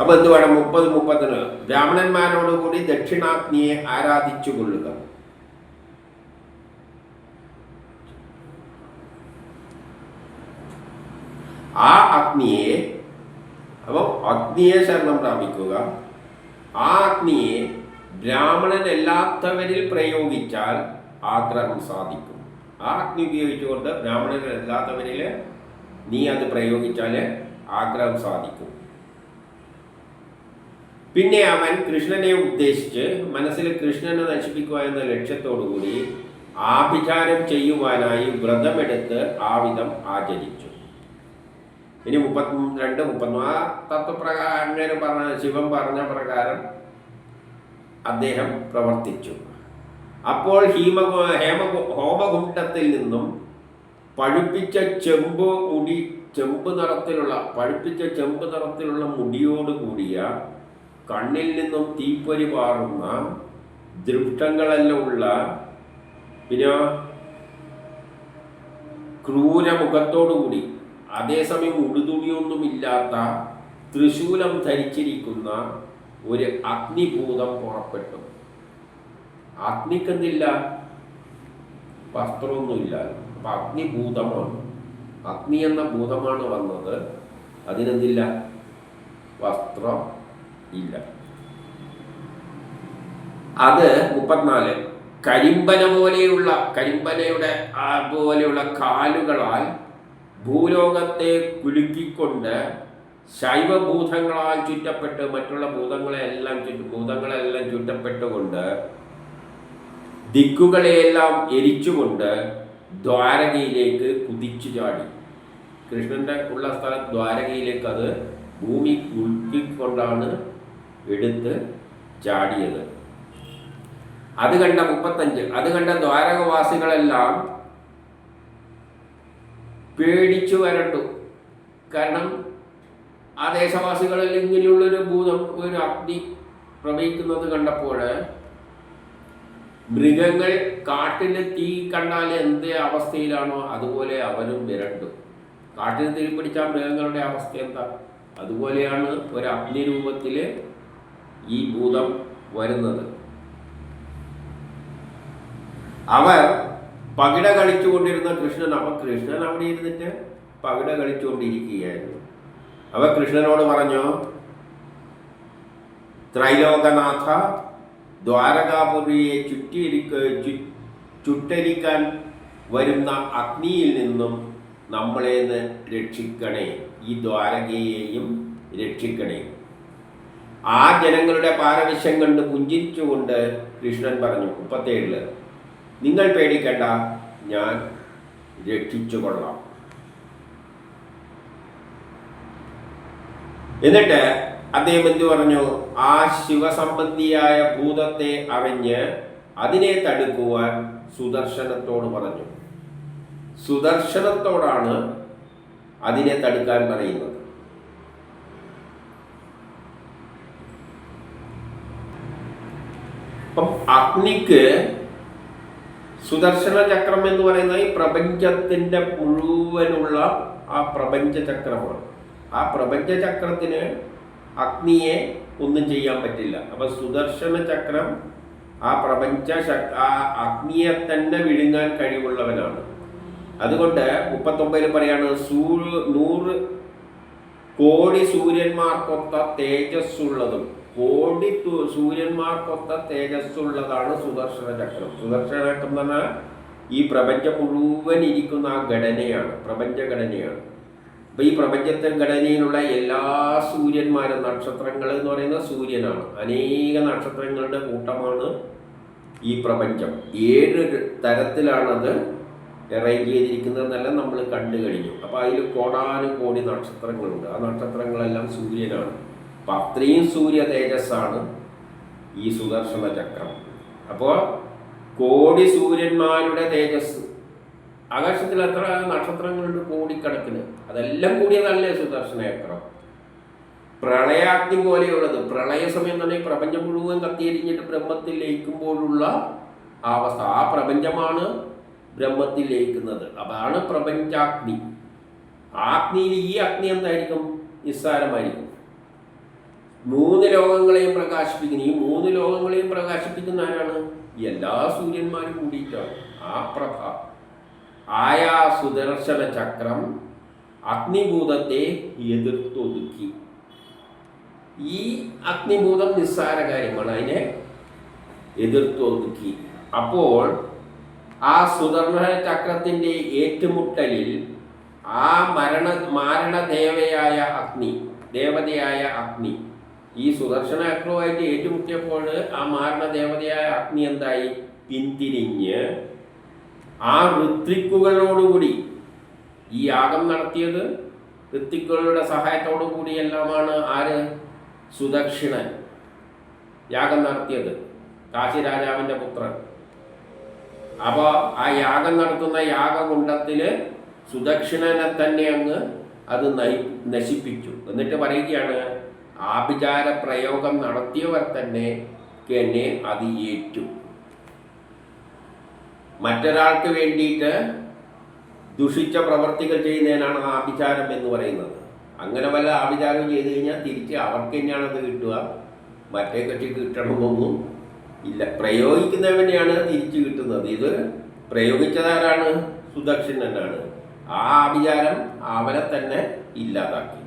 അപ്പൊ എന്ത് വേണം? 30 ബ്രാഹ്മണന്മാരോടുകൂടി ദക്ഷിണാഗ്നിയെ ആരാധിച്ചു കൊള്ളുക. ആ അഗ്നിയെ, അപ്പം അഗ്നിയെ ശരണം പ്രാപിക്കുക. ആ അഗ്നിയെ ബ്രാഹ്മണനല്ലാത്തവരിൽ പ്രയോഗിച്ചാൽ ആഗ്രഹം സാധിക്കും. ആ അഗ്നി ഉപയോഗിച്ചുകൊണ്ട് ബ്രാഹ്മണനല്ലാത്തവരിൽ നീ അത് പ്രയോഗിച്ചാൽ ആഗ്രഹം സാധിക്കും. പിന്നെ അവൻ കൃഷ്ണനെ ഉദ്ദേശിച്ച് മനസ്സിൽ കൃഷ്ണനെ നശിപ്പിക്കുക എന്ന ലക്ഷ്യത്തോടുകൂടി ആഭിചാരം ചെയ്യുവാനായി വ്രതമെടുത്ത് ആ വിധം ആചരിച്ചു. ഇനി 32, 33 ആ തത്വപ്രകാരം അങ്ങനെ ശിവൻ പറഞ്ഞ പ്രകാരം അദ്ദേഹം പ്രവർത്തിച്ചു. അപ്പോൾ ഹോമകുണ്ഡത്തിൽ നിന്നും പഴുപ്പിച്ച ചെമ്പ് നിറത്തിലുള്ള മുടിയോട് കൂടിയ കണ്ണിൽ നിന്നും തീപ്പൊരി പാറുന്ന ദൃഷ്ടങ്ങളെല്ലാം ഉള്ള, പിന്നെ ക്രൂരമുഖത്തോടുകൂടി അതേസമയം ഉടുതുണിയൊന്നുമില്ലാത്ത ത്രിശൂലം ധരിച്ചിരിക്കുന്ന ഒരു അഗ്നിഭൂതം പുറപ്പെട്ടു. അഗ്നിക്കെന്തില്ല? വസ്ത്രമൊന്നുമില്ല. അപ്പം അഗ്നിഭൂതമാണ്. അഗ്നി എന്ന ഭൂതമാണ് വന്നത്. അതിനെന്തില്ല? വസ്ത്രം ഇല്ല. അത് 34 കരിമ്പനയുടെ പോലെയുള്ള കാലുകളാൽ ഭൂലോകത്തെ കുലുക്കിക്കൊണ്ട് ശൈവഭൂതങ്ങളാൽ ചുറ്റപ്പെട്ട് മറ്റുള്ള ഭൂതങ്ങളെല്ലാം ചുറ്റപ്പെട്ടുകൊണ്ട് ദിക്കുകളെയെല്ലാം എരിച്ചുകൊണ്ട് ദ്വാരകയിലേക്ക് കുതിച്ചു ചാടി. കൃഷ്ണന്റെ ഉള്ള സ്ഥലം ദ്വാരകയിലേക്ക് അത് ഭൂമി കുലുക്കിക്കൊണ്ടാണ് എടുത്ത് ചാടിയത്. അത് കണ്ട 35 അത് കണ്ട ദ്വാരകവാസികളെല്ലാം പേടിച്ചു വരണ്ടു. കാരണം ആ ദേശവാസികളിൽ ഇങ്ങനെയുള്ളൊരു ഭൂതം, ഒരു അഗ്നി പ്രവഹിക്കുന്നത് കണ്ടപ്പോൾ മൃഗങ്ങൾ കാട്ടിൽ തീ കണ്ടാൽ എന്ത് അവസ്ഥയിലാണോ അതുപോലെ അവനും വിരണ്ടു. കാട്ടിൽ തീ പിടിച്ച മൃഗങ്ങളുടെ അവസ്ഥ എന്താ? അതുപോലെയാണ് ഒരു അഗ്നി രൂപത്തിൽ ഈ ഭൂതം വരുന്നത്. അവർ പകിട കളിച്ചുകൊണ്ടിരുന്ന കൃഷ്ണൻ അവിടെ ഇരുന്നിട്ട് പകിട കളിച്ചുകൊണ്ടിരിക്കുകയായിരുന്നു. അവ കൃഷ്ണനോട് പറഞ്ഞു, ത്രൈലോകനാഥ, ദ്വാരകാപുരിയെ ചുട്ടരിക്കാൻ വരുന്ന അഗ്നിയിൽ നിന്നും നമ്മളെ രക്ഷിക്കണേ, ഈ ദ്വാരകയെയും രക്ഷിക്കണേ. ആ ജനങ്ങളുടെ പാരവശ്യം കണ്ട് പുഞ്ചിരിച്ചുകൊണ്ട് കൃഷ്ണൻ പറഞ്ഞു 37, നിങ്ങൾ പേടിക്കണ്ട, ഞാൻ രക്ഷിച്ചു കൊള്ളാം. എന്നിട്ട് അദ്ദേഹം എന്തു പറഞ്ഞു? ആ ശിവസംബന്ധിയായ ഭൂതത്തെ അറിഞ്ഞ് അതിനെ തടുക്കുവാൻ സുദർശനത്തോട് പറഞ്ഞു. സുദർശനത്തോടാണ് അതിനെ തടുക്കാൻ പറയുന്നത്. അപ്പം അഗ്നിക്ക് സുദർശന ചക്രം എന്ന് പറയുന്നത് ഈ പ്രപഞ്ചത്തിന്റെ മുഴുവനുള്ള ആ പ്രപഞ്ച ചക്രമാണ്. ആ പ്രപഞ്ച ചക്രത്തിന് അഗ്നിയെ ഒന്നും ചെയ്യാൻ പറ്റില്ല. അപ്പൊ സുദർശന ചക്രം ആ ആ അഗ്നിയെ തന്നെ വിഴുങ്ങാൻ കഴിവുള്ളവനാണ്. അതുകൊണ്ട് 39 പറയാണ്, 100 കോടി സൂര്യന്മാർക്കൊത്ത തേജസ്സുള്ളതും, കോടി സൂര്യന്മാർക്കൊത്ത തേജസ്സുള്ളതാണ് സുദർശന ചക്രം. സുദർശന ചക്രം എന്ന് പറഞ്ഞാൽ ഈ പ്രപഞ്ചം മുഴുവൻ ഇരിക്കുന്ന ആ ഘടനയാണ്, പ്രപഞ്ചഘടനയാണ്. അപ്പൊ ഈ പ്രപഞ്ചത്തെ ഘടനയിലുള്ള എല്ലാ സൂര്യന്മാരും, നക്ഷത്രങ്ങൾ എന്ന് പറയുന്നത് സൂര്യനാണ്. അനേക നക്ഷത്രങ്ങളുടെ കൂട്ടമാണ് ഈ പ്രപഞ്ചം. 7 തരത്തിലാണത് അറേഞ്ച് ചെയ്തിരിക്കുന്നതെന്നെല്ലാം നമ്മൾ കണ്ടു കഴിഞ്ഞു. അപ്പോൾ അതിൽ കോടാനുകോടി നക്ഷത്രങ്ങളുണ്ട്. ആ നക്ഷത്രങ്ങളെല്ലാം സൂര്യനാണ്. അപ്പം അത്രയും സൂര്യ തേജസ്സാണ് ഈ സുദർശന ചക്രം. അപ്പോൾ കോടി സൂര്യന്മാരുടെ തേജസ്, ആകാശത്തിൽ എത്ര നക്ഷത്രങ്ങളുണ്ട്? കോടിക്കണക്കിന്. അതെല്ലാം കൂടിയതല്ലേ സുദർശന ചക്രം. പ്രളയാഗ്നി പോലെയുള്ളത്, പ്രളയ സമയം തന്നെ പ്രപഞ്ചം മുഴുവൻ കത്തിയെരിഞ്ഞിട്ട് ബ്രഹ്മത്തിൽ ലയിക്കുമ്പോഴുള്ള അവസ്ഥ, ആ പ്രപഞ്ചമാണ് ബ്രഹ്മത്തിൽ ലയിക്കുന്നത്. അതാണ് പ്രപഞ്ചാഗ്നി. അഗ്നിയിൽ ഈ അഗ്നി എന്തായിരിക്കും? നിസ്സാരമായിരിക്കും. 3 ലോകങ്ങളെയും പ്രകാശിപ്പിക്കുന്നു. ഈ 3 ലോകങ്ങളെയും പ്രകാശിപ്പിക്കുന്ന ആരാണ്? എല്ലാ സൂര്യന്മാരും കൂടിയിട്ടാണ്. ആ പ്രഭ ആയാ സുദർശന ചക്രം അഗ്നിഭൂതത്തെ എതിർത്തൊതുക്കി. ഈ അഗ്നിഭൂതം നിസ്സാര കാര്യമാണ്, അതിനെ എതിർത്തൊതുക്കി. അപ്പോൾ ആ സുദർശന ചക്രത്തിൻ്റെ ഏറ്റുമുട്ടലിൽ ആ മാരണദേവയായ ദേവതയായ അഗ്നി ഈ സുദർശന ചക്രവുമായിട്ട് ഏറ്റുമുട്ടിയപ്പോൾ ആ മാരണദേവതയായ അഗ്നി എന്തായി? പിന്തിരിഞ്ഞ് ആ ഋത്വിക്കുകളോടുകൂടി, ഈ യാഗം നടത്തിയത് ഋത്വിക്കുകളുടെ സഹായത്തോടു കൂടിയെല്ലാമാണ്. ആര്? സുദക്ഷിണൻ യാഗം നടത്തിയത്, കാശി രാജാവിൻ്റെ പുത്രൻ. അപ്പോൾ ആ യാഗം നടത്തുന്ന യാഗകുണ്ഡത്തിൽ സുദക്ഷിണനെ തന്നെ അങ്ങ് അത് നശിപ്പിച്ചു. എന്നിട്ട് പറയുകയാണ്, ആഭിചാര പ്രയോഗം നടത്തിയവർ തന്നെ അത് ഏറ്റു. മറ്റൊരാൾക്ക് വേണ്ടിയിട്ട് ദുഷിച്ച പ്രവർത്തികൾ ചെയ്യുന്നതിനാണ് ആഭിചാരം എന്ന് പറയുന്നത്. അങ്ങനെ വല്ല ആഭിചാരം ചെയ്തു കഴിഞ്ഞാൽ തിരിച്ച് അവർക്ക് തന്നെയാണ് അത് കിട്ടുക, മറ്റേ കക്ഷിക്ക് കിട്ടണമെന്നൊന്നും ഇല്ല. പ്രയോഗിക്കുന്നവനെയാണ് തിരിച്ചു കിട്ടുന്നത്. ഇത് പ്രയോഗിച്ചതാരാണ്? സുദക്ഷിണനാണ്. ആ ആഭിചാരം അവനെ തന്നെ ഇല്ലാതാക്കി.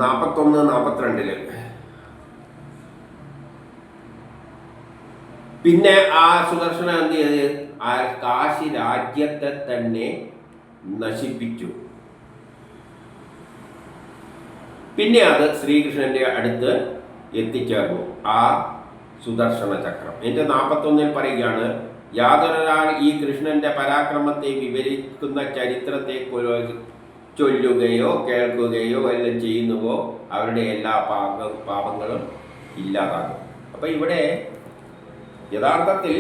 41-42 പിന്നെ ആ സുദർശന എന്ത് ചെയ്ത് ആ കാശി രാജ്യത്തെ തന്നെ നശിപ്പിച്ചു. പിന്നെ അത് ശ്രീകൃഷ്ണന്റെ അടുത്ത് എത്തിച്ചേർന്നു ആ സുദർശന ചക്രം. എൻ്റെ 41 പറയുകയാണ്, യാതൊരാൾ ഈ കൃഷ്ണന്റെ പരാക്രമത്തെ വിവരിക്കുന്ന ചരിത്രത്തെ ചൊല്ലുകയോ കേൾക്കുകയോ എല്ലാം ചെയ്യുന്നുവോ അവരുടെ എല്ലാ പാപങ്ങളും ഇല്ലാതാകും. അപ്പം ഇവിടെ യഥാർത്ഥത്തിൽ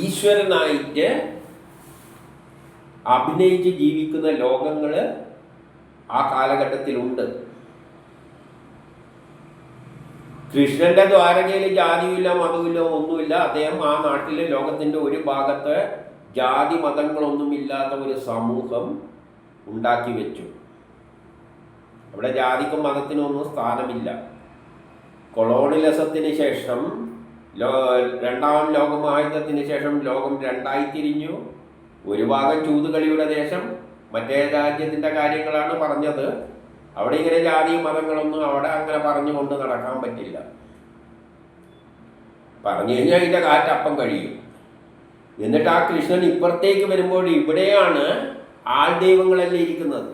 ഈശ്വരനായിട്ട് അഭിനയിച്ച് ജീവിക്കുന്ന ലോകങ്ങൾ ആ കാലഘട്ടത്തിലുണ്ട്. കൃഷ്ണന്റെ ദ്വാരകയിൽ ജാതിയില്ല മതമില്ല ഒന്നുമില്ല. അദ്ദേഹം ആ നാട്ടിലെ ലോകത്തിൻ്റെ ഒരു ഭാഗത്ത് ജാതി മതങ്ങളൊന്നുമില്ലാത്ത ഒരു സമൂഹം ഉണ്ടാക്കി വെച്ചു. അവിടെ ജാതിക്കും മതത്തിനും ഒന്നും സ്ഥാനമില്ല. കൊളോണിയലിസത്തിന് ശേഷം രണ്ടാം ലോകമഹായുദ്ധത്തിന് ശേഷം ലോകം രണ്ടായി തിരിഞ്ഞു. ഒരു ഭാഗം ചൂതുകളിയുടെ ദേശം, മറ്റേ രാജ്യത്തിൻ്റെ കാര്യങ്ങളാണ് പറഞ്ഞത്. അവിടെ ഇങ്ങനെ ജാതി മതങ്ങളൊന്നും അവിടെ അങ്ങനെ പറഞ്ഞുകൊണ്ട് നടക്കാൻ പറ്റില്ല. പറഞ്ഞു കഴിഞ്ഞാൽ അതിൻ്റെ കാറ്റപ്പം കഴിയും. എന്നിട്ട് ആ കൃഷ്ണൻ ഇപ്പുറത്തേക്ക് വരുമ്പോൾ ഇവിടെയാണ് ആൾ ദൈവങ്ങളല്ലേ ഇരിക്കുന്നത്.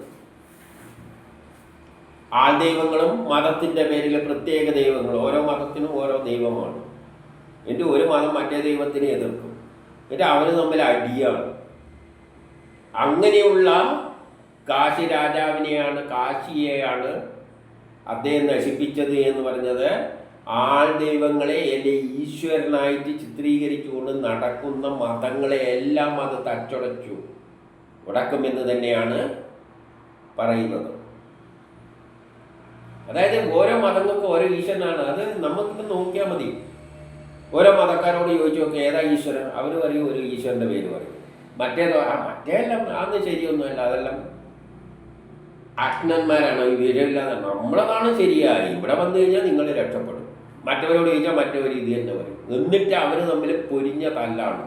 ആൾ ദൈവങ്ങളും മതത്തിൻ്റെ പേരിൽ പ്രത്യേക ദൈവങ്ങൾ, ഓരോ മതത്തിനും ഓരോ ദൈവമാണ്. എന്നിട്ട് ഒരു മതം മറ്റേ ദൈവത്തിനെ എതിർക്കും. എന്നിട്ട് അവർ തമ്മിൽ അടിയാണ്. അങ്ങനെയുള്ള കാശി രാജാവിനെയാണ്, കാശിയെയാണ് അദ്ദേഹം നശിപ്പിച്ചത് എന്ന് പറഞ്ഞത്. ആൾ ദൈവങ്ങളെ അല്ലെ ഈശ്വരനായിട്ട് ചിത്രീകരിച്ചുകൊണ്ട് നടക്കുന്ന മതങ്ങളെ എല്ലാം അത് തച്ചുടച്ചു ഉടക്കുമെന്ന് തന്നെയാണ് പറയുന്നത്. അതായത് ഓരോ മതങ്ങൾക്ക് ഓരോ ഈശ്വരനാണ്. അത് നമുക്കിപ്പോൾ നോക്കിയാൽ മതി. ഓരോ മതക്കാരോട് ചോദിച്ചു നോക്കുക ഏതാ ഈശ്വരൻ, അവർ പറയും ഒരു ഈശ്വരൻ്റെ പേര് പറയും. മറ്റേതോ മറ്റേതെല്ലാം അതൊന്നും ശരിയൊന്നുമല്ല, അതെല്ലാം അജ്ഞന്മാരാണ്, ഇവരെല്ലാം നമ്മളതാണ് ശരിയായി. ഇവിടെ വന്നു കഴിഞ്ഞാൽ നിങ്ങൾ രക്ഷപ്പെടും. മറ്റവരോട് ചോദിച്ചാൽ മറ്റവർ ഇത് തന്നെ പറയും. എന്നിട്ട് അവർ തമ്മിൽ പൊരിഞ്ഞ തല്ലാണ്.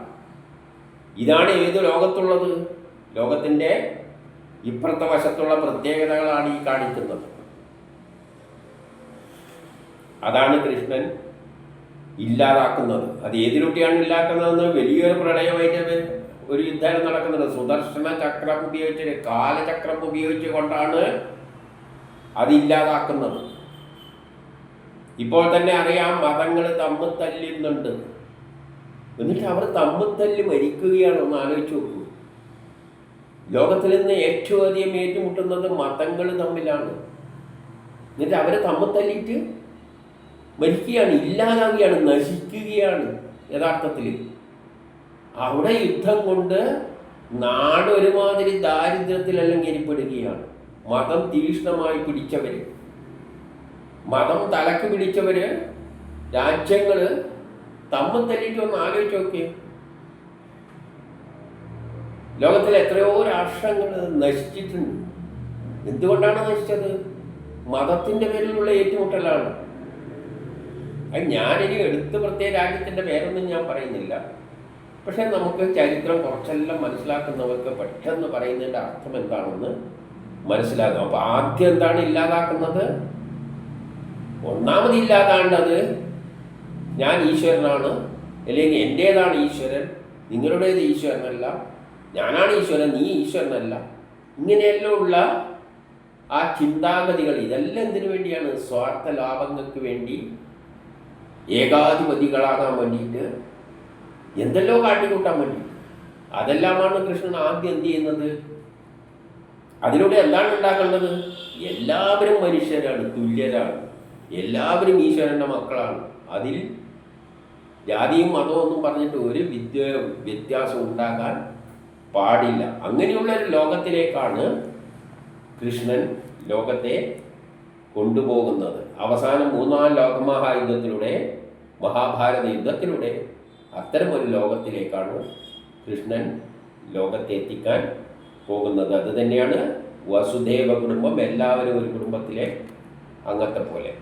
ഇതാണ് ഏത് ലോകത്തുള്ളത്. ലോകത്തിൻ്റെ ഇപ്പുറത്തെ വശത്തുള്ള പ്രത്യേകതകളാണ് ഈ കാണിക്കുന്നത്. അതാണ് കൃഷ്ണൻ ഇല്ലാതാക്കുന്നത്. അത് ഏതിലൂട്ടിയാണ് ഇല്ലാക്കുന്നതെന്ന് വലിയൊരു പ്രളയമായിട്ട് ഒരു യുദ്ധം നടക്കുന്നത്. സുദർശന ചക്രം ഉപയോഗിച്ച്, കാലചക്രം ഉപയോഗിച്ച് കൊണ്ടാണ് അതില്ലാതാക്കുന്നത്. ഇപ്പോൾ തന്നെ അറിയാം, മതങ്ങൾ തമ്മിൽ തല്ലുന്നുണ്ട്. എന്നിട്ട് അവർ തമ്മിൽ തല്ലി മരിക്കുകയാണ്. ഒന്ന് ആലോചിച്ച് നോക്കൂ. ലോകത്തിൽ നിന്ന് ഏറ്റവും അധികം ഏറ്റുമുട്ടുന്നത് മതങ്ങൾ തമ്മിലാണ്. എന്നിട്ട് അവർ തമ്മിൽ തല്ലിയിട്ട് മരിക്കുകയാണ്, ഇല്ലാതാവുകയാണ്, നശിക്കുകയാണ്. യഥാർത്ഥത്തിൽ അവിടെ യുദ്ധം കൊണ്ട് നാട് ഒരുമാതിരി ദാരിദ്ര്യത്തിലെല്ലാം കയറിപ്പെടുകയാണ്. മതം തീക്ഷ്ണമായി പിടിച്ചവർ, മതം തലക്ക് പിടിച്ചവർ, രാജ്യങ്ങൾ തമ്മിൽ തല്ലിയിട്ട് ഒന്ന് ആലോചിച്ച് നോക്കിയേ. ലോകത്തിൽ എത്രയോ രാഷ്ട്രങ്ങൾ നശിച്ചിട്ടുണ്ട്. എന്തുകൊണ്ടാണ് നശിച്ചത്? മതത്തിൻ്റെ പേരിലുള്ള ഏറ്റുമുട്ടലാണ്. അത് ഞാനിനി എടുത്ത് പ്രത്യേക രാജ്യത്തിൻ്റെ പേരൊന്നും ഞാൻ പറയുന്നില്ല. പക്ഷെ നമുക്ക് ചരിത്രം കുറച്ചെല്ലാം മനസ്സിലാക്കുന്നവർക്ക് പെട്ടെന്ന് പറയുന്നതിൻ്റെ അർത്ഥം എന്താണെന്ന് മനസ്സിലാകും. അപ്പോൾ ആദ്യം എന്താണ് ഇല്ലാതാക്കുന്നത്? ഒന്നാമത് ഇല്ലാതാണ്ടത് ഞാൻ ഈശ്വരനാണ്, അല്ലെങ്കിൽ എൻ്റേതാണ് ഈശ്വരൻ, നിങ്ങളുടേത് ഈശ്വരനല്ല, ഞാനാണ് ഈശ്വരൻ, നീ ഈശ്വരനല്ല, ഇങ്ങനെയെല്ലാം ഉള്ള ആ ചിന്താഗതികൾ. ഇതെല്ലാം എന്തിനു വേണ്ടിയാണ്? സ്വാർത്ഥ ലാഭങ്ങൾക്ക് വേണ്ടി, ഏകാധിപതികളാകാൻ വേണ്ടിയിട്ട്, എന്തെല്ലോ കാട്ടിക്കൂട്ടാൻ വേണ്ടിയിട്ട്. അതെല്ലാമാണ് കൃഷ്ണൻ ആദ്യം എന്ത് ചെയ്യുന്നത്. അതിലൂടെ എന്താണ് ഉണ്ടാക്കേണ്ടത്? എല്ലാവരും മനുഷ്യരാണ്, തുല്യരാണ്, എല്ലാവരും ഈശ്വരൻ്റെ മക്കളാണ്. അതിൽ ജാതിയും മതവും ഒന്നും പറഞ്ഞിട്ട് ഒരു വ്യത്യാസം ഉണ്ടാക്കാൻ പാടില്ല. അങ്ങനെയുള്ളൊരു ലോകത്തിലേക്കാണ് കൃഷ്ണൻ ലോകത്തെ കൊണ്ടുപോകുന്നത്. അവസാനം 3ാം ലോകമഹായുദ്ധത്തിലൂടെ, മഹാഭാരത യുദ്ധത്തിലൂടെ അത്തരമൊരു ലോകത്തിലേക്കാണ് കൃഷ്ണൻ ലോകത്തെ എത്തിക്കാൻ പോകുന്നത്. അത് തന്നെയാണ് വസുദേവ കുടുംബം, എല്ലാവരും ഒരു കുടുംബത്തിലെ അംഗത്തെ പോലെ.